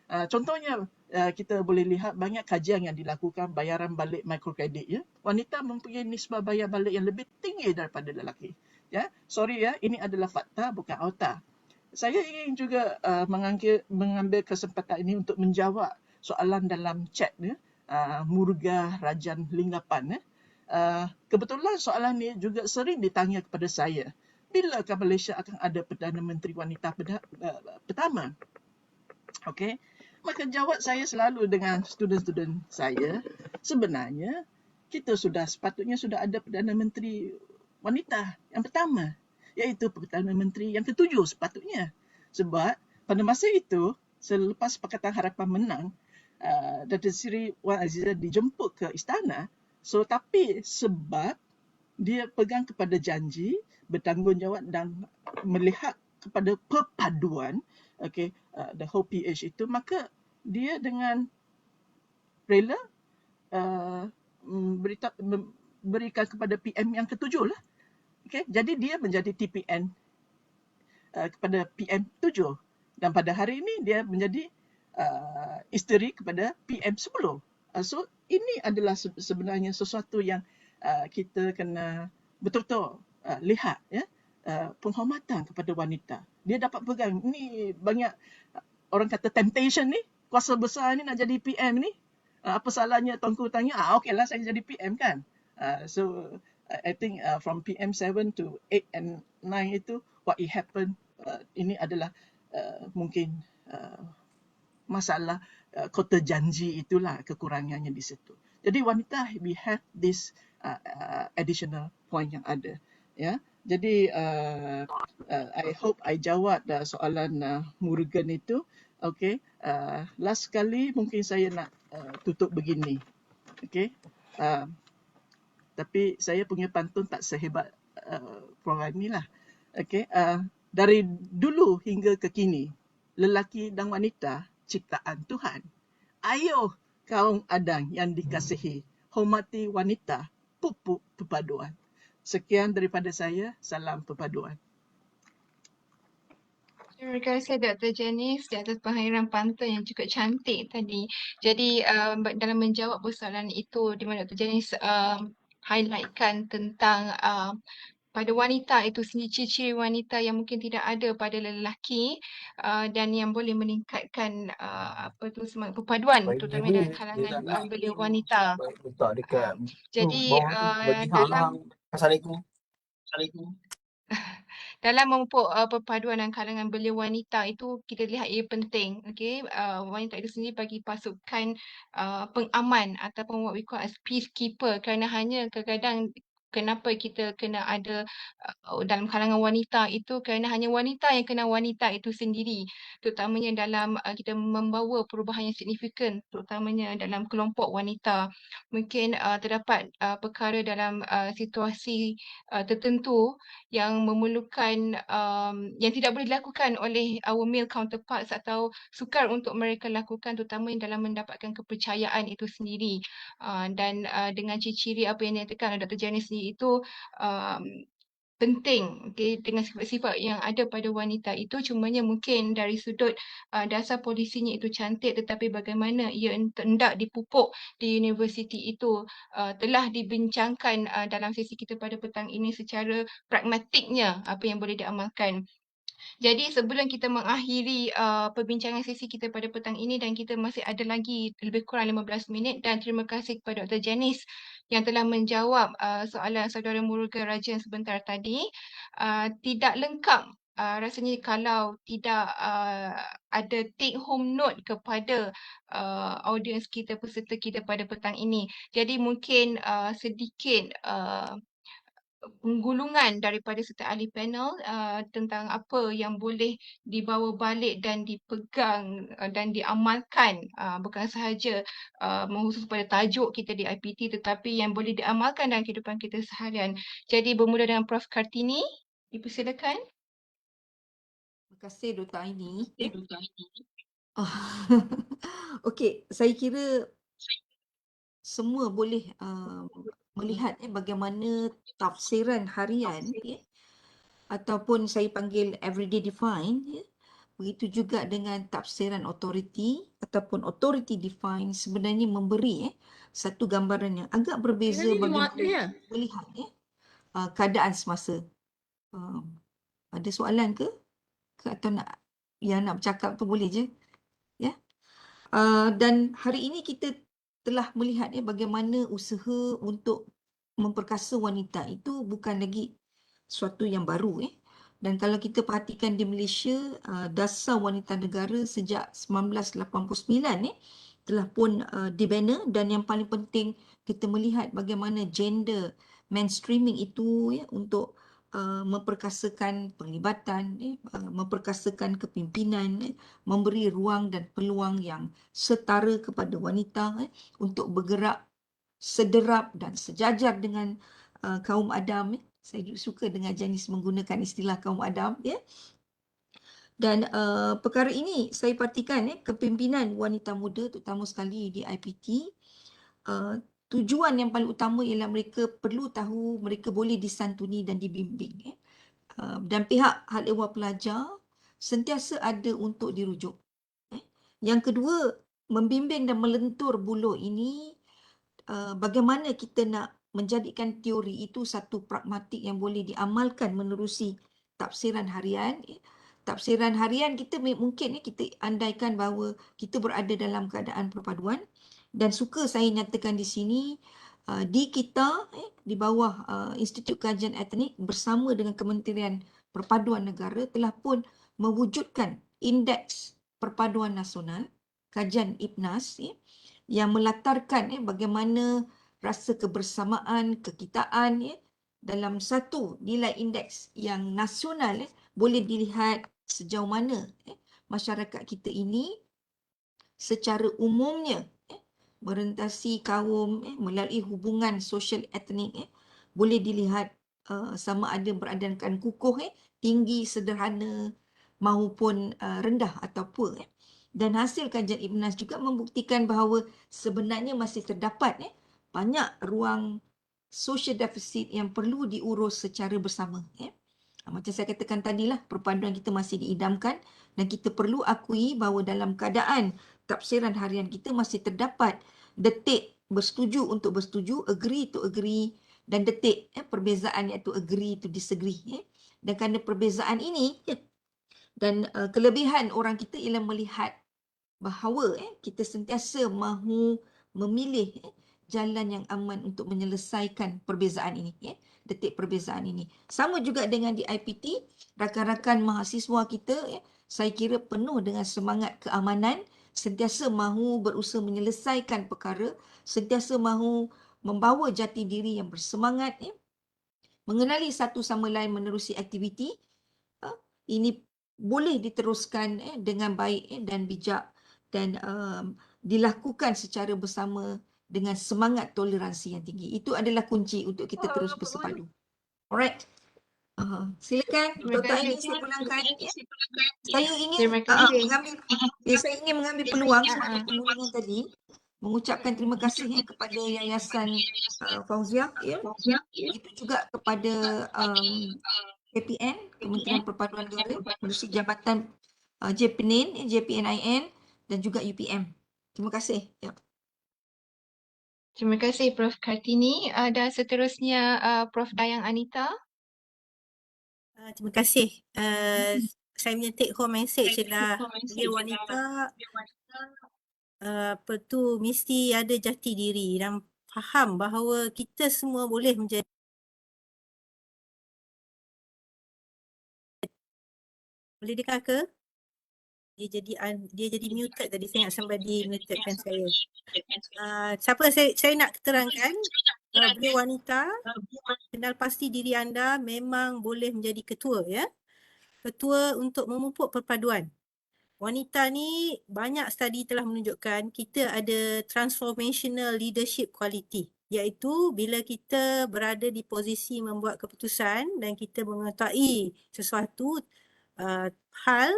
Contohnya kita boleh lihat banyak kajian yang dilakukan bayaran balik mikrokredit. Ya. Wanita mempunyai nisbah bayar balik yang lebih tinggi daripada lelaki. Ya. Sorry ya, ini adalah fakta bukan auta. Saya ingin juga mengambil kesempatan ini untuk menjawab soalan dalam chat ya, Murga Rajan Linggapan. Ya. Kebetulan soalan ini juga sering ditanya kepada saya. Bilakah Malaysia akan ada Perdana Menteri wanita pertama? Okey. Maka jawab saya selalu dengan student-student saya, sebenarnya kita sepatutnya sudah ada Perdana Menteri wanita yang pertama, iaitu Perdana Menteri yang ketujuh sepatutnya. Sebab pada masa itu, selepas Pakatan Harapan menang, Datuk Seri Wan Azizah dijemput ke istana, tapi sebab dia pegang kepada janji, bertanggungjawab dan melihat kepada perpaduan, okay, the whole PH itu, maka dia dengan rela berikan kepada PM yang ketujuh lah. Okay, jadi dia menjadi TPN kepada PM 7 dan pada hari ini dia menjadi isteri kepada PM 10. So ini adalah sebenarnya sesuatu yang kita kena betul-betul lihat ya. Penghormatan kepada wanita. Dia dapat pegang. Ni banyak orang kata temptation ni. Kuasa besar ni nak jadi PM ni. Apa salahnya Tuanku tanya? Okeylah saya jadi PM kan. So I think from PM 7 to 8 and 9 itu what it happened. Ini adalah mungkin masalah kota janji itulah kekurangannya di situ. Jadi wanita, we have this additional point yang ada. Ya. Jadi I hope I jawab soalan Murugan itu. Okay. Last sekali mungkin saya nak tutup begini. Okay. Tapi saya punya pantun tak sehebat program ni lah. Okay. Dari dulu hingga kekini, lelaki dan wanita ciptaan Tuhan. Ayo kaum Adang yang dikasihi, hormati wanita, pupuk perpaduan. Sekian daripada saya. Salam perpaduan. Terima kasih Dr. Janice di atas pengakhiran pantun yang cukup cantik tadi. Jadi dalam menjawab persoalan itu, di mana Dr. Janice highlightkan tentang pada wanita itu sendiri, ciri-ciri wanita yang mungkin tidak ada pada lelaki dan yang boleh meningkatkan semangat perpaduan terutama dalam kalangan belia wanita. Jadi dalam memupuk perpaduan dan kalangan belia wanita itu kita lihat ia penting. Okay? Wanita itu sendiri bagi pasukan pengaman ataupun what we call as peacekeeper, kerana hanya kadang-kadang kenapa kita kena ada dalam kalangan wanita itu kerana hanya wanita yang kenal wanita itu sendiri, terutamanya dalam kita membawa perubahan yang signifikan, terutamanya dalam kelompok wanita. Mungkin terdapat perkara dalam situasi tertentu yang memerlukan yang tidak boleh dilakukan oleh our male counterparts atau sukar untuk mereka lakukan, terutama dalam mendapatkan kepercayaan itu sendiri. Dan dengan ciri-ciri apa yang dinyatakan oleh Dr. Janice sendiri itu penting, okay, dengan sifat-sifat yang ada pada wanita itu, cumanya mungkin dari sudut dasar polisinya itu cantik, tetapi bagaimana ia hendak dipupuk di universiti itu telah dibincangkan dalam sesi kita pada petang ini secara pragmatiknya apa yang boleh diamalkan. Jadi sebelum kita mengakhiri perbincangan sesi kita pada petang ini dan kita masih ada lagi lebih kurang 15 minit, dan terima kasih kepada Dr. Janice yang telah menjawab soalan saudara Murugan Raja sebentar tadi. Tidak lengkap rasanya kalau tidak ada take home note kepada audiens kita, peserta kita pada petang ini. Jadi mungkin sedikit penggulungan daripada serta ahli panel tentang apa yang boleh dibawa balik dan dipegang dan diamalkan, bukan sahaja mengkhusus pada tajuk kita di IPT tetapi yang boleh diamalkan dalam kehidupan kita seharian. Jadi bermula dengan Prof. Kartini, dipersilakan. Terima kasih Dr. Aini. Okey, saya kira semua boleh melihat bagaimana tafsiran harian ataupun saya panggil everyday define begitu juga dengan tafsiran authority ataupun authority define sebenarnya memberi satu gambaran yang agak berbeza bagaimana melihat keadaan semasa. Ada soalan ke atau nak bercakap tu boleh je ya. Dan hari ini kita telah melihat bagaimana usaha untuk memperkasa wanita itu bukan lagi suatu yang baru Dan kalau kita perhatikan di Malaysia, Dasar Wanita Negara sejak 1989 telah pun dibina, dan yang paling penting kita melihat bagaimana gender mainstreaming itu untuk memperkasakan penglibatan, memperkasakan kepimpinan, memberi ruang dan peluang yang setara kepada wanita untuk bergerak sederap dan sejajar dengan kaum Adam. Saya suka dengan jenis menggunakan istilah kaum Adam Dan perkara ini saya perhatikan kepimpinan wanita muda terutama sekali di IPT, tujuan yang paling utama ialah mereka perlu tahu mereka boleh disantuni dan dibimbing. Dan pihak hal ehwal pelajar sentiasa ada untuk dirujuk. Yang kedua, membimbing dan melentur buluh ini, bagaimana kita nak menjadikan teori itu satu pragmatik yang boleh diamalkan menerusi tafsiran harian. Tafsiran harian kita mungkin kita andaikan bahawa kita berada dalam keadaan perpaduan, dan suka saya nyatakan di sini di kita di bawah Institut Kajian Etnik bersama dengan Kementerian Perpaduan Negara telah pun mewujudkan Indeks Perpaduan Nasional, kajian IPNAS yang melatarkan bagaimana rasa kebersamaan, kekitaan dalam satu nilai indeks yang nasional boleh dilihat sejauh mana masyarakat kita ini secara umumnya merentasi kaum melalui hubungan sosial etnik boleh dilihat sama ada beradakan kukuh, tinggi, sederhana maupun rendah atau poor. Dan hasil kajian IPNAS juga membuktikan bahawa sebenarnya masih terdapat banyak ruang social deficit yang perlu diurus secara bersama. Macam saya katakan tadilah, perpaduan kita masih diidamkan dan kita perlu akui bahawa dalam keadaan tafsiran harian kita masih terdapat detik bersetuju untuk bersetuju, agree to agree, dan detik perbezaan iaitu agree to disagree. Dan kerana perbezaan ini dan kelebihan orang kita ialah melihat bahawa kita sentiasa mahu memilih jalan yang aman untuk menyelesaikan perbezaan ini, detik perbezaan ini. Sama juga dengan di IPT, rakan-rakan mahasiswa kita saya kira penuh dengan semangat keamanan, sentiasa mahu berusaha menyelesaikan perkara, sentiasa mahu membawa jati diri yang bersemangat, mengenali satu sama lain menerusi aktiviti. Ini boleh diteruskan dengan baik dan bijak dan dilakukan secara bersama dengan semangat toleransi yang tinggi. Itu adalah kunci untuk kita terus bersepadu. Alright. Silakan Dr. Aini, saya pulangkan. Saya ingin mengambil peluang sebagai penulangan tadi, mengucapkan terima kasih kepada Yayasan Fauziah, itu juga kepada KPN, Kementerian Perpaduan Negara, menerusi Jabatan JPNIN dan juga UPM. Terima kasih. Terima kasih Prof. Kartini. Dan seterusnya Prof. Dayang Anita. Terima kasih. Saya punya take home message ialah dia wanita apa tu mesti ada jati diri dan faham bahawa kita semua boleh menjadi. Boleh dengar ke? Dia jadi muted tadi, saya ingat somebody mutedkan saya. Siapa saya nak terangkan, beliau wanita, kenal pasti diri anda memang boleh menjadi ketua ya. Ketua untuk memupuk perpaduan. Wanita ni banyak studi telah menunjukkan kita ada transformational leadership quality, iaitu bila kita berada di posisi membuat keputusan dan kita mengetahui sesuatu hal,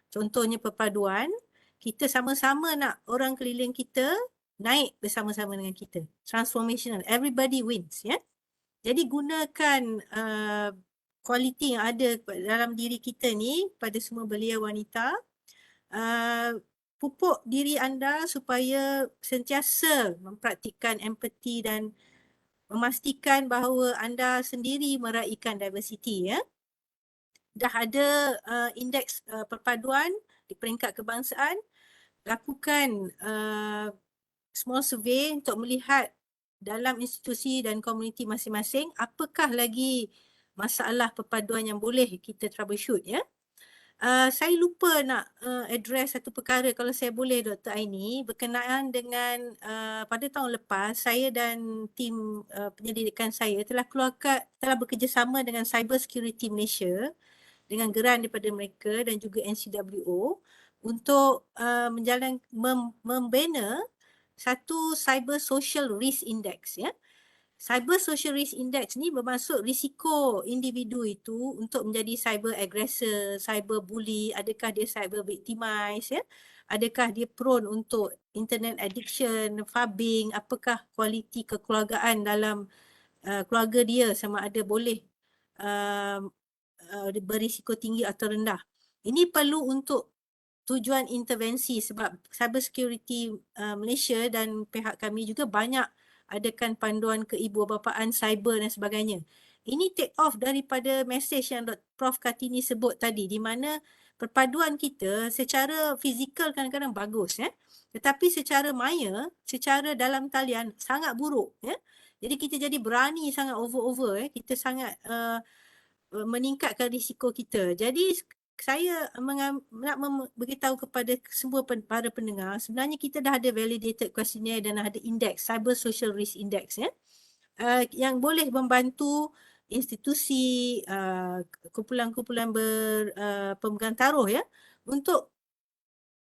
contohnya perpaduan, kita sama-sama nak orang keliling kita naik bersama-sama dengan kita. Transformational, everybody wins ya. Jadi gunakan kualiti yang ada dalam diri kita ni pada semua belia wanita. Pupuk diri anda supaya sentiasa mempraktikkan empati dan memastikan bahawa anda sendiri meraihkan diversity ya. Dah ada indeks perpaduan di peringkat kebangsaan, lakukan small survey untuk melihat dalam institusi dan komuniti masing-masing apakah lagi masalah perpaduan yang boleh kita troubleshoot ya. Saya lupa nak address satu perkara kalau saya boleh Dr. Aini, berkenaan dengan pada tahun lepas saya dan tim penyelidikan saya telah bekerjasama dengan Cyber Security Malaysia dengan geran daripada mereka dan juga NCWO untuk membina satu Cyber Social Risk Index ya. Cyber Social Risk Index ni bermaksud risiko individu itu untuk menjadi cyber aggressor, cyber bully, adakah dia cyber victimize ya, adakah dia prone untuk internet addiction, phubbing, apakah kualiti kekeluargaan dalam keluarga dia sama ada boleh berisiko tinggi atau rendah. Ini perlu untuk tujuan intervensi sebab Cyber Security Malaysia dan pihak kami juga banyak adakan panduan keibu-bapaan cyber dan sebagainya. Ini take off daripada mesej yang Prof Kartini sebut tadi, di mana perpaduan kita secara fizikal kadang-kadang bagus ya, tetapi secara maya, secara dalam talian sangat buruk ya. Jadi kita jadi berani sangat over ya, kita sangat meningkatkan risiko kita. Jadi saya nak beritahu kepada semua para pendengar, sebenarnya kita dah ada validated questionnaire dan ada indeks, Cyber Social Risk Index ya, yang boleh membantu institusi, kumpulan-kumpulan pemegang taruh ya, untuk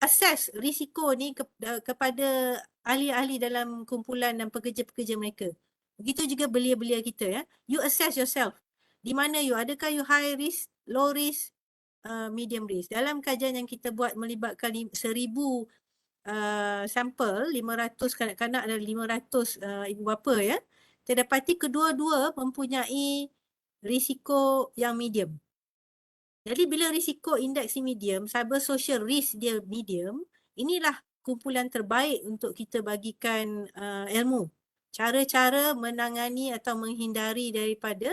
assess risiko ni kepada ahli-ahli dalam kumpulan dan pekerja-pekerja mereka. Begitu juga belia-belia kita ya. You assess yourself. Di mana you? Adakah you high risk, low risk, medium risk? Dalam kajian yang kita buat melibatkan 1,000 sampel, 500 kanak-kanak dan 500 ibu bapa ya. Kita dapati kedua-dua mempunyai risiko yang medium. Jadi bila risiko indeks medium, cyber social risk dia medium, inilah kumpulan terbaik untuk kita bagikan ilmu. Cara-cara menangani atau menghindari daripada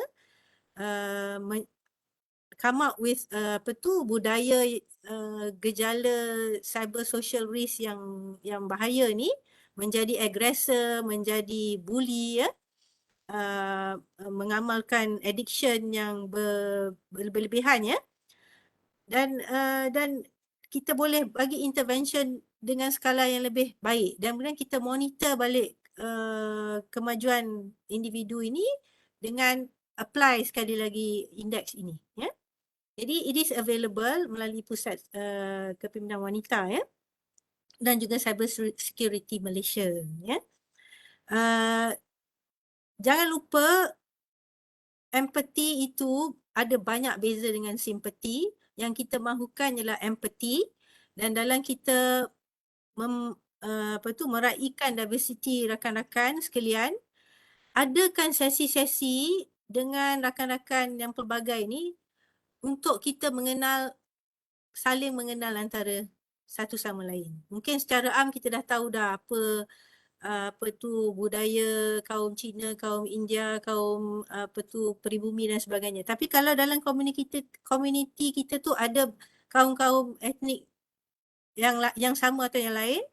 come up with budaya gejala cyber social risk yang bahaya ni, menjadi aggressor, menjadi bully ya, mengamalkan addiction yang berlebihan ya, dan kita boleh bagi intervention dengan skala yang lebih baik dan kemudian kita monitor balik kemajuan individu ini dengan apply sekali lagi indeks ini ya. Jadi it is available melalui Pusat Kepimpinan Wanita ya, dan juga Cyber Security Malaysia ya. Jangan lupa empathy itu ada banyak beza dengan simpati. Yang kita mahukan ialah empathy, dan dalam kita meraihkan diversity rakan-rakan sekalian, adakan sesi-sesi dengan rakan-rakan yang pelbagai ni untuk kita saling mengenal antara satu sama lain. Mungkin secara am kita dah tahu dah apa tu budaya kaum Cina, kaum India, kaum peribumi dan sebagainya. Tapi kalau dalam komuniti kita tu ada kaum-kaum etnik yang sama atau yang lain,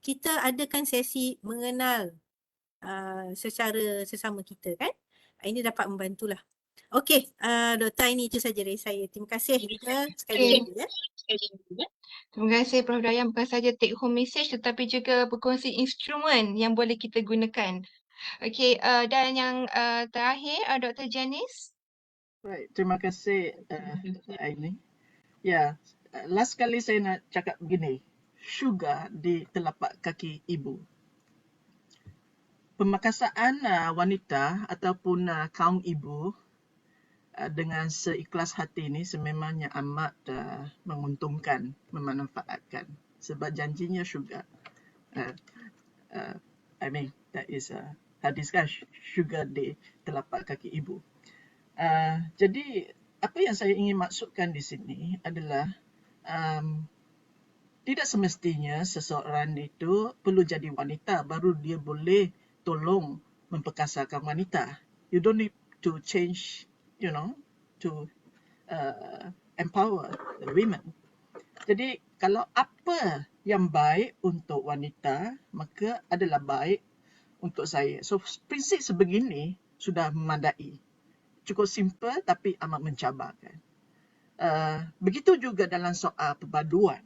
kita adakan sesi mengenal secara sesama kita kan. Ini dapat membantulah. Okey, Dr. Aini, itu saja dari saya. Terima kasih juga sekali Okey. lagi ya. Terima kasih Prof. Dayan, bukan saja take home message tetapi juga berkongsi instrumen yang boleh kita gunakan. Okey, dan yang terakhir Dr. Janice. Baik, terima kasih Dr. Aini. Ya, last kali saya nak cakap begini. Sugar di telapak kaki ibu. Pemakasaan wanita ataupun kaum ibu dengan seikhlas hati ini sememangnya amat menguntungkan, memanfaatkan. Sebab janjinya sugar. I mean, that is hadis kan, sugar di telapak kaki ibu. Jadi, apa yang saya ingin maksudkan di sini adalah tidak semestinya seseorang itu perlu jadi wanita baru dia boleh tolong memperkasakan wanita. You don't need to change, to empower the women. Jadi kalau apa yang baik untuk wanita, maka adalah baik untuk saya. So prinsip sebegini sudah memadai. Cukup simple tapi amat mencabarkan. Begitu juga dalam soal perpaduan.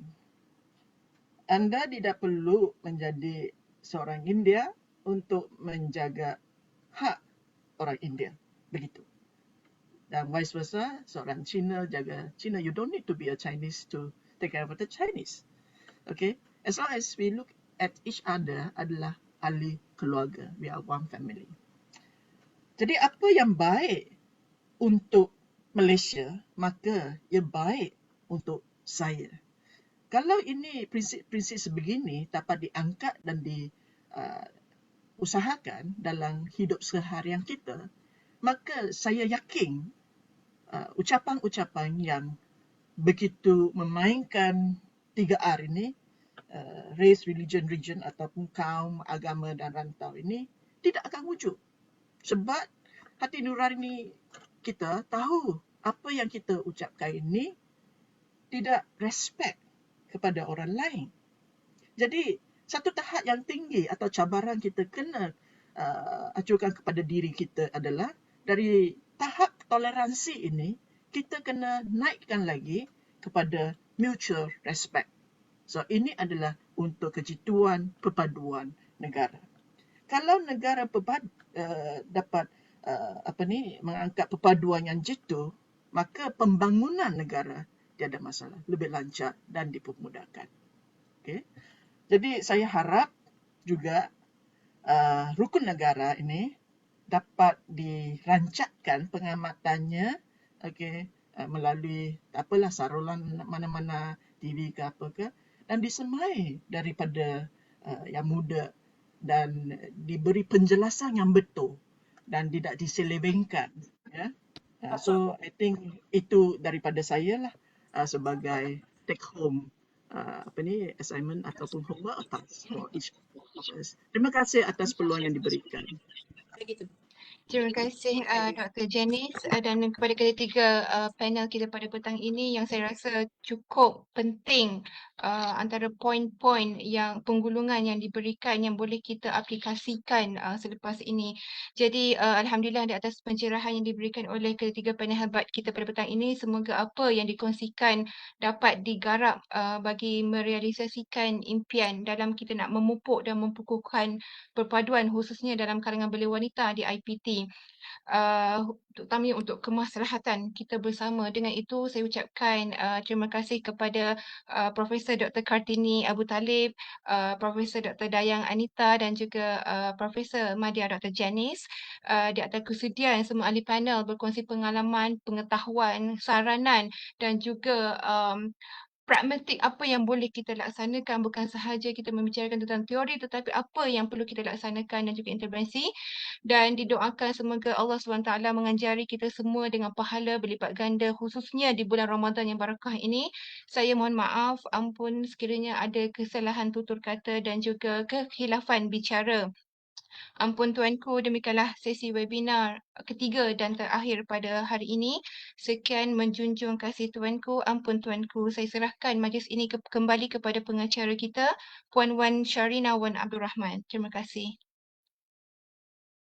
Anda tidak perlu menjadi seorang India untuk menjaga hak orang India. Begitu. Dan vice versa, seorang Cina jaga Cina. You don't need to be a Chinese to take care of the Chinese. Okay? As long as we look at each other adalah ahli keluarga. We are one family. Jadi apa yang baik untuk Malaysia, maka ia baik untuk saya. Kalau ini prinsip-prinsip sebegini dapat diangkat dan diusahakan dalam hidup seharian kita, maka saya yakin ucapan-ucapan yang begitu memainkan 3R ini, race, religion, region ataupun kaum, agama dan rantau ini tidak akan wujud. Sebab hati nurani kita tahu apa yang kita ucapkan ini tidak respect kepada orang lain. Jadi satu tahap yang tinggi atau cabaran kita kena acukan kepada diri kita adalah dari tahap toleransi ini kita kena naikkan lagi kepada mutual respect. So ini adalah untuk kejituan perpaduan negara. Kalau negara dapat mengangkat perpaduan yang jitu, maka pembangunan negara tiada masalah, lebih lancar dan dipermudahkan. Okay? Jadi saya harap juga rukun negara ini dapat dirancangkan pengamatannya, melalui sarulan mana-mana TV ke apa ke, dan disemai daripada yang muda dan diberi penjelasan yang betul dan tidak diselewengkan. Ya. So I think itu daripada saya lah sebagai take home assignment ataupun homework for each of us. Terima kasih atas peluang yang diberikan. Begitu. Terima kasih Dr. Janice dan kepada ketiga panel kita pada petang ini yang saya rasa cukup penting antara poin-poin yang penggulungan yang diberikan yang boleh kita aplikasikan selepas ini. Jadi Alhamdulillah di atas pencerahan yang diberikan oleh ketiga panel hebat kita pada petang ini, semoga apa yang dikongsikan dapat digarap bagi merealisasikan impian dalam kita nak memupuk dan mempukuhkan perpaduan khususnya dalam kalangan belia wanita di IPT. Terutamanya untuk kemaslahatan kita bersama. Dengan itu saya ucapkan terima kasih kepada Profesor Dr. Kartini Abu Talib, Profesor Dr. Dayang Anita dan juga Profesor Madya Dr. Janice di atas kesudian semua ahli panel berkongsi pengalaman, pengetahuan, saranan dan juga pragmatik apa yang boleh kita laksanakan, bukan sahaja kita membicarakan tentang teori tetapi apa yang perlu kita laksanakan dan juga intervensi. Dan didoakan semoga Allah SWT mengajari kita semua dengan pahala berlipat ganda khususnya di bulan Ramadan yang barakah ini. Saya mohon maaf, ampun sekiranya ada kesalahan tutur kata dan juga kekhilafan bicara. Ampun tuanku, demikianlah sesi webinar ketiga dan terakhir pada hari ini. Sekian menjunjung kasih tuanku, ampun tuanku. Saya serahkan majlis ini kembali kepada pengacara kita, Puan Wan Sharina Wan Abdul Rahman. Terima kasih.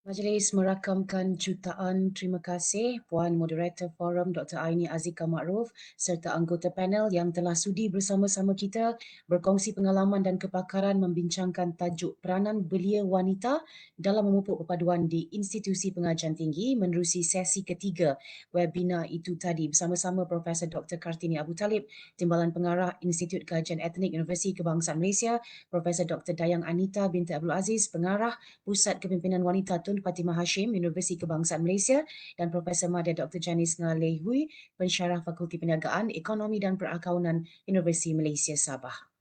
Majlis merakamkan jutaan terima kasih Puan Moderator Forum Dr. Aini Azika Ma'ruf serta anggota panel yang telah sudi bersama-sama kita berkongsi pengalaman dan kepakaran membincangkan tajuk peranan belia wanita dalam memupuk perpaduan di institusi pengajian tinggi menerusi sesi ketiga webinar itu tadi bersama-sama Profesor Dr. Kartini Abu Talib, Timbalan Pengarah Institut Kajian Etnik Universiti Kebangsaan Malaysia, Profesor Dr. Dayang Anita binti Abdul Aziz, Pengarah Pusat Kepimpinan Wanita Tun Fatimah Hashim, Universiti Kebangsaan Malaysia dan Profesor Madya Dr. Janice Ngaleh Hui, Pensyarah Fakulti Perniagaan, Ekonomi dan Perakaunan Universiti Malaysia Sabah.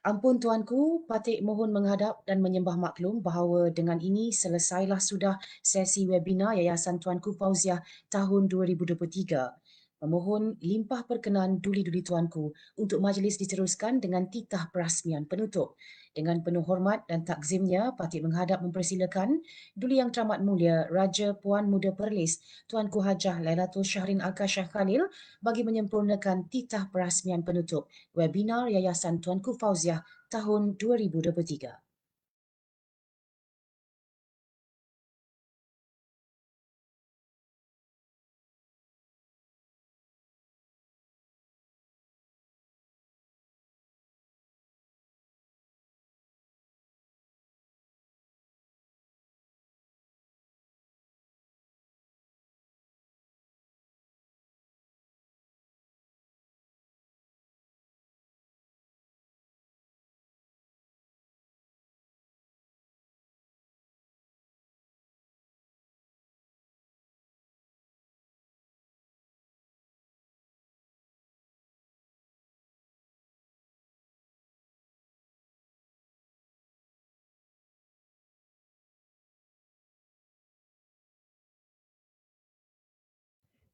Ampun tuanku, patut mohon menghadap dan menyembah maklum bahawa dengan ini selesailah sudah sesi webinar Yayasan Tuanku Fauziah tahun 2023. Memohon limpah perkenan duli-duli tuanku untuk majlis diteruskan dengan titah perasmian penutup. Dengan penuh hormat dan takzimnya, patut menghadap mempersilakan Duli Yang Teramat Mulia Raja Puan Muda Perlis Tuanku Hajah Lailatul Syahrin Al-Kasyah Khalil bagi menyempurnakan titah perasmian penutup webinar Yayasan Tuanku Fauziah tahun 2023.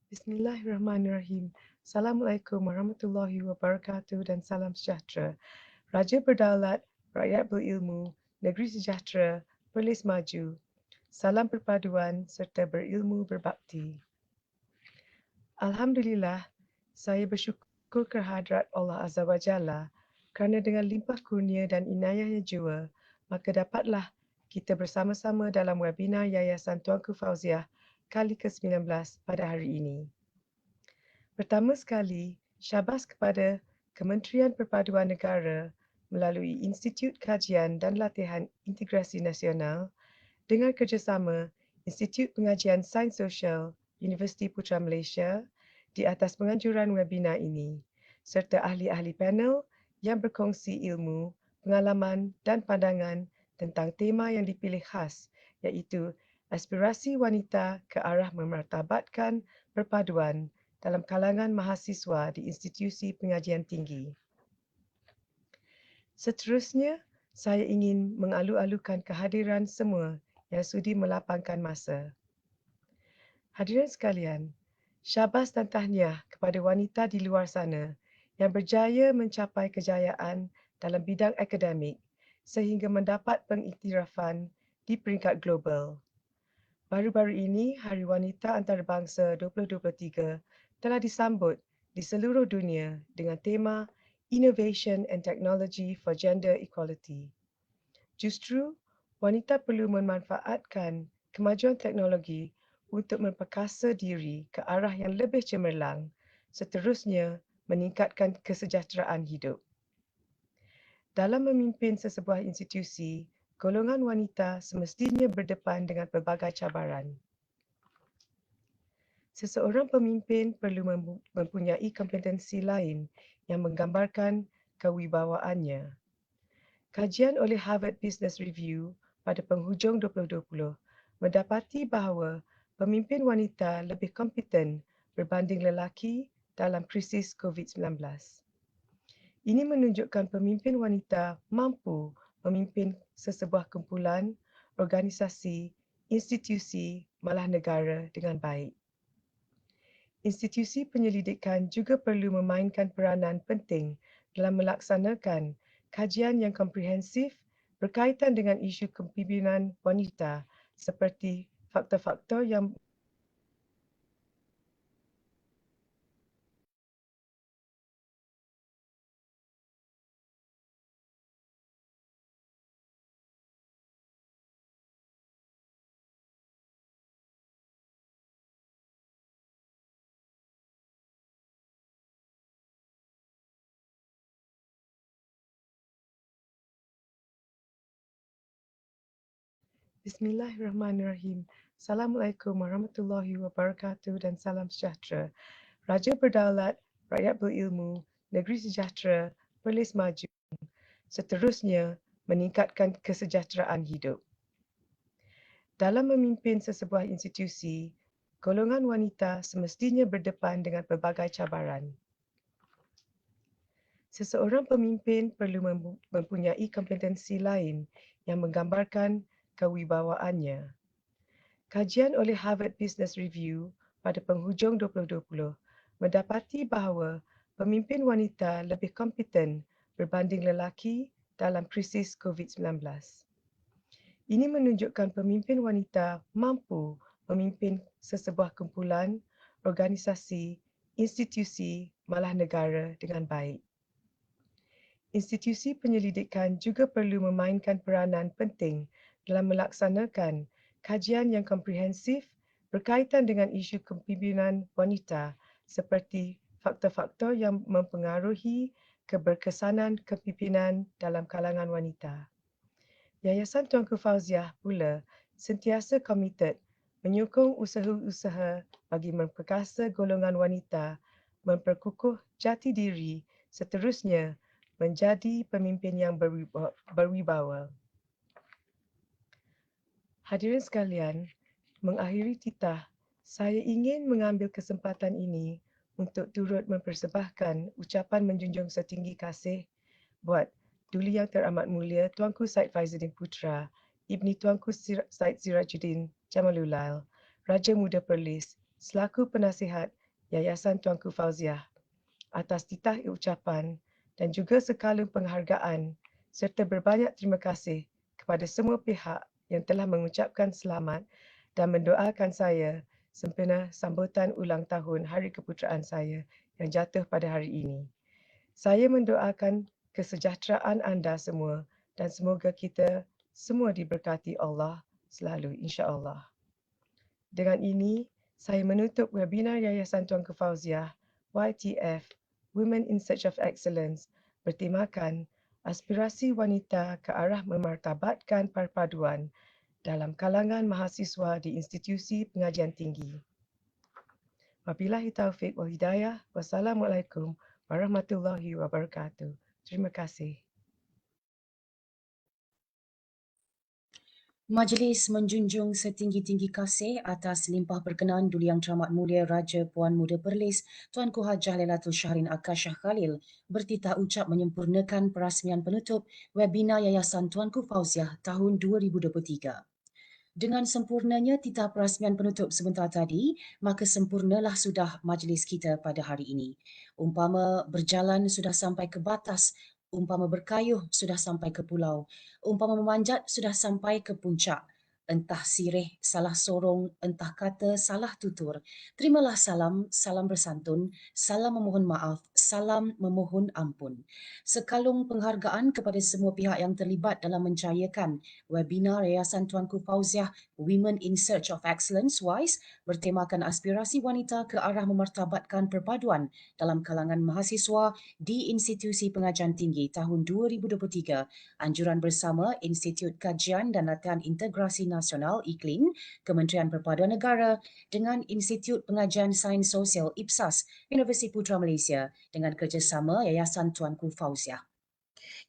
Bismillahirrahmanirrahim. Assalamualaikum warahmatullahi wabarakatuh dan salam sejahtera. Raja berdaulat, rakyat berilmu, negeri sejahtera, Perlis maju. Salam perpaduan serta berilmu berbakti. Alhamdulillah, saya bersyukur kehadrat Allah Azza wa Jalla kerana dengan limpah kurnia dan inayahnya jua, maka dapatlah kita bersama-sama dalam webinar Yayasan Tuanku Fauziah kali ke-19 pada hari ini. Pertama sekali, syabas kepada Kementerian Perpaduan Negara melalui Institut Kajian dan Latihan Integrasi Nasional dengan kerjasama Institut Pengajian Sains Sosial Universiti Putra Malaysia di atas penganjuran webinar ini serta ahli-ahli panel yang berkongsi ilmu, pengalaman dan pandangan tentang tema yang dipilih khas iaitu aspirasi wanita ke arah memartabatkan perpaduan dalam kalangan mahasiswa di institusi pengajian tinggi. Seterusnya, saya ingin mengalu-alukan kehadiran semua yang sudi melapangkan masa. Hadirin sekalian, syabas dan tahniah kepada wanita di luar sana yang berjaya mencapai kejayaan dalam bidang akademik sehingga mendapat pengiktirafan di peringkat global. Baru-baru ini, Hari Wanita Antarabangsa 2023 telah disambut di seluruh dunia dengan tema Innovation and Technology for Gender Equality. Justru, wanita perlu memanfaatkan kemajuan teknologi untuk memperkasa diri ke arah yang lebih cemerlang, seterusnya meningkatkan kesejahteraan hidup. Dalam memimpin sesebuah institusi, golongan wanita semestinya berdepan dengan pelbagai cabaran. Seseorang pemimpin perlu mempunyai kompetensi lain yang menggambarkan kewibawaannya. Kajian oleh Harvard Business Review pada penghujung 2020 mendapati bahawa pemimpin wanita lebih kompeten berbanding lelaki dalam krisis COVID-19. Ini menunjukkan pemimpin wanita mampu memimpin sesebuah kumpulan, organisasi, institusi, malah negara dengan baik. Institusi penyelidikan juga perlu memainkan peranan penting dalam melaksanakan kajian yang komprehensif berkaitan dengan isu kepimpinan wanita seperti faktor-faktor yang Bismillahirrahmanirrahim. Assalamualaikum warahmatullahi wabarakatuh dan salam sejahtera. Raja berdaulat, rakyat berilmu, negeri sejahtera, Perlis maju. Seterusnya, meningkatkan kesejahteraan hidup. Dalam memimpin sesebuah institusi, golongan wanita semestinya berdepan dengan pelbagai cabaran. Seseorang pemimpin perlu mempunyai kompetensi lain yang menggambarkan kewibawaannya. Kajian oleh Harvard Business Review pada penghujung 2020 mendapati bahawa pemimpin wanita lebih kompeten berbanding lelaki dalam krisis COVID-19. Ini menunjukkan pemimpin wanita mampu memimpin sesebuah kumpulan, organisasi, institusi, malah negara dengan baik. Institusi penyelidikan juga perlu memainkan peranan penting dalam melaksanakan kajian yang komprehensif berkaitan dengan isu kepimpinan wanita seperti faktor-faktor yang mempengaruhi keberkesanan kepimpinan dalam kalangan wanita. Yayasan Tuanku Fauziah pula sentiasa komited menyokong usaha-usaha bagi memperkasa golongan wanita, memperkukuh jati diri, seterusnya menjadi pemimpin yang berwibawa. Hadirin sekalian, mengakhiri titah, saya ingin mengambil kesempatan ini untuk turut mempersembahkan ucapan menjunjung setinggi kasih buat Duli Yang Teramat Mulia Tuanku Said Faizuddin Putra, Ibni Tuanku Said Sirajuddin Jamalulail, Raja Muda Perlis, selaku penasihat Yayasan Tuanku Fauziah, atas titah ucapan dan juga sekala penghargaan serta berbanyak terima kasih kepada semua pihak yang telah mengucapkan selamat dan mendoakan saya sempena sambutan ulang tahun Hari Keputeraan saya yang jatuh pada hari ini. Saya mendoakan kesejahteraan anda semua dan semoga kita semua diberkati Allah selalu, insya-Allah. Dengan ini, saya menutup webinar Yayasan Tuanku Fauziah YTF Women in Search of Excellence bertemakan aspirasi wanita ke arah memartabatkan perpaduan dalam kalangan mahasiswa di institusi pengajian tinggi. Wabillahi taufiq wal hidayah. Wassalamualaikum warahmatullahi wabarakatuh. Terima kasih. Majlis menjunjung setinggi-tinggi kasih atas limpah berkenan Duli Yang Teramat Mulia Raja Puan Muda Perlis Tuanku Hajah Lailatul Syahrin Akashah Khalil bertitah ucap menyempurnakan perasmian penutup webinar Yayasan Tuanku Fauziah tahun 2023. Dengan sempurnanya titah perasmian penutup sebentar tadi, maka sempurnalah sudah majlis kita pada hari ini. Umpama berjalan sudah sampai ke batas, umpama berkayuh sudah sampai ke pulau, umpama memanjat sudah sampai ke puncak. Entah sirih salah sorong, entah kata salah tutur. Terimalah salam, salam bersantun, salam memohon maaf, salam memohon ampun. Sekalung penghargaan kepada semua pihak yang terlibat dalam mencayakan webinar Yayasan Tuanku Fauziah Women in Search of Excellence WISE bertemakan aspirasi wanita ke arah memartabatkan perpaduan dalam kalangan mahasiswa di Institusi Pengajian Tinggi tahun 2023, anjuran bersama Institut Kajian dan Latihan Integrasi Nasional IKLIN, Kementerian Perpaduan Negara dengan Institut Pengajian Sains Sosial IPSAS, Universiti Putra Malaysia dengan kerjasama Yayasan Tuanku Fauziah.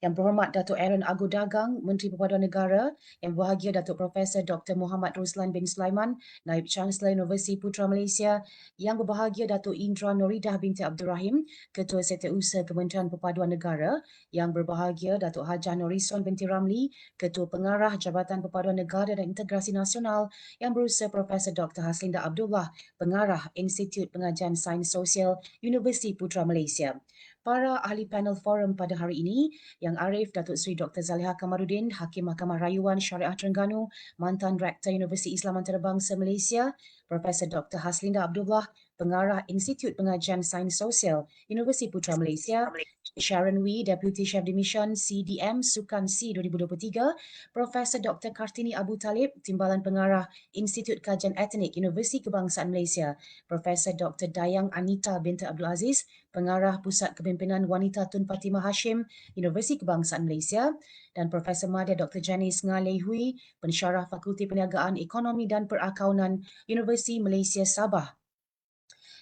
Yang berhormat Datuk Aaron Agu Dagang, Menteri Perpaduan Negara, yang berbahagia Datuk Profesor Dr. Muhammad Ruslan bin Sulaiman, Naib Chancellor Universiti Putra Malaysia, yang berbahagia Datuk Indra Noridah binti Abdul Rahim, Ketua Setiausaha Kementerian Perpaduan Negara, yang berbahagia Datuk Hajah Norison binti Ramli, Ketua Pengarah Jabatan Perpaduan Negara dan Integrasi Nasional, yang berusaha Profesor Dr. Haslinda Abdullah, Pengarah Institut Pengajian Sains Sosial Universiti Putra Malaysia. Para ahli panel forum pada hari ini yang arif Datuk Seri Dr. Zaliha Kamaruddin, Hakim Mahkamah Rayuan Syariah Terengganu, mantan Rektor Universiti Islam Antarabangsa Malaysia, Profesor Dr. Haslinda Abdullah, Pengarah Institut Pengajian Sains Sosial, Universiti Putra Malaysia, Sharon Wee, Deputy Chef de Mission CDM Sukan C 2023, Profesor Dr. Kartini Abu Talib, Timbalan Pengarah Institut Kajian Etnik, Universiti Kebangsaan Malaysia, Profesor Dr. Dayang Anita binti Abdul Aziz, Pengarah Pusat Kepimpinan Wanita Tun Fatimah Hashim, Universiti Kebangsaan Malaysia, dan Profesor Madya Dr. Janice Ngalei Hui, Pensyarah Fakulti Perniagaan Ekonomi dan Perakaunan, Universiti Malaysia Sabah.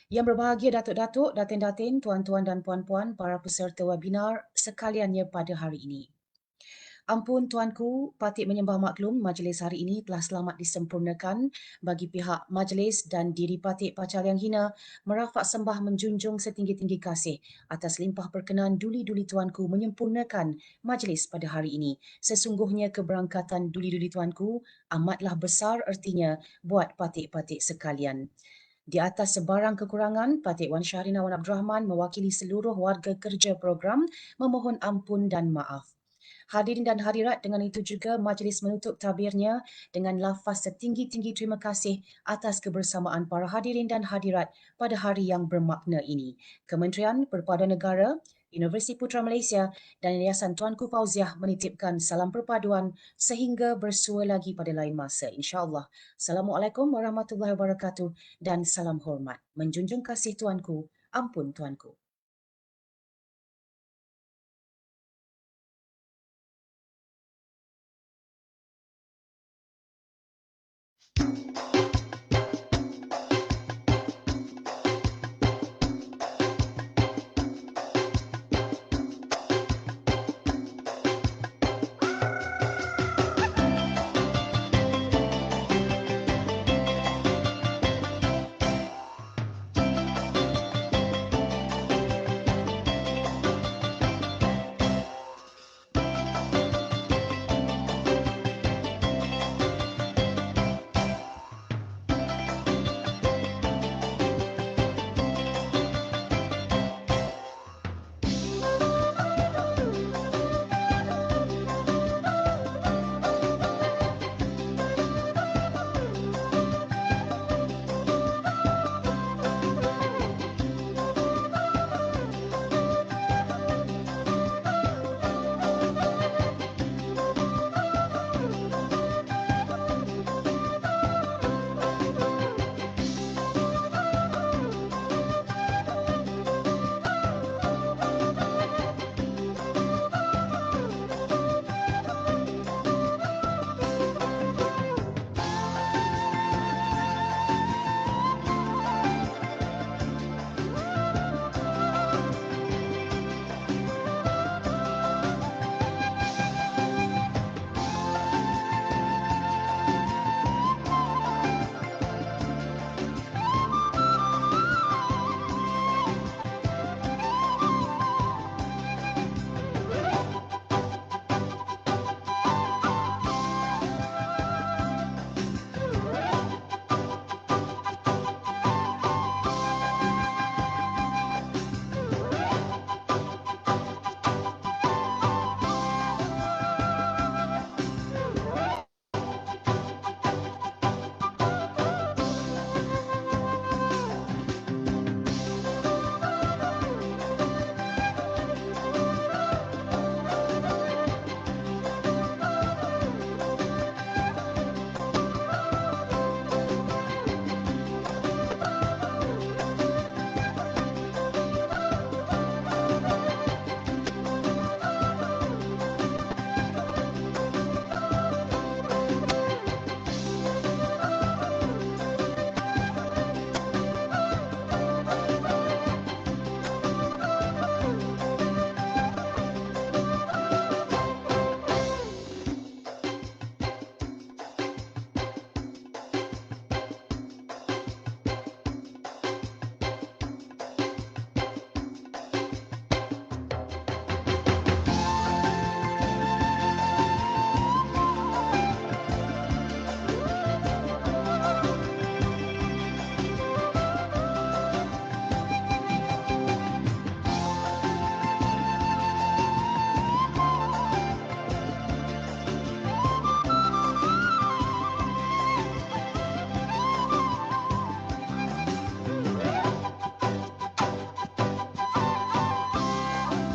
Yang berbahagia datuk-datuk, datin-datin, tuan-tuan dan puan-puan, para peserta webinar sekaliannya pada hari ini. Ampun tuanku, patut menyembah maklum majlis hari ini telah selamat disempurnakan bagi pihak majlis dan diri Patik Pacal Yang Hina merafak sembah menjunjung setinggi-tinggi kasih atas limpah perkenan duli-duli tuanku menyempurnakan majlis pada hari ini. Sesungguhnya keberangkatan duli-duli tuanku amatlah besar ertinya buat patik-patik sekalian. Di atas sebarang kekurangan, Patik Wan Syahrina Wan Abdul Rahman mewakili seluruh warga kerja program memohon ampun dan maaf. Hadirin dan hadirat, dengan itu juga majlis menutup tabirnya dengan lafaz setinggi-tinggi terima kasih atas kebersamaan para hadirin dan hadirat pada hari yang bermakna ini. Kementerian Perpaduan Negara, Universiti Putra Malaysia dan Yayasan Tuanku Fauziah menitipkan salam perpaduan sehingga bersua lagi pada lain masa, insya-Allah. Assalamualaikum warahmatullahi wabarakatuh dan salam hormat. Menjunjung kasih tuanku, ampun tuanku.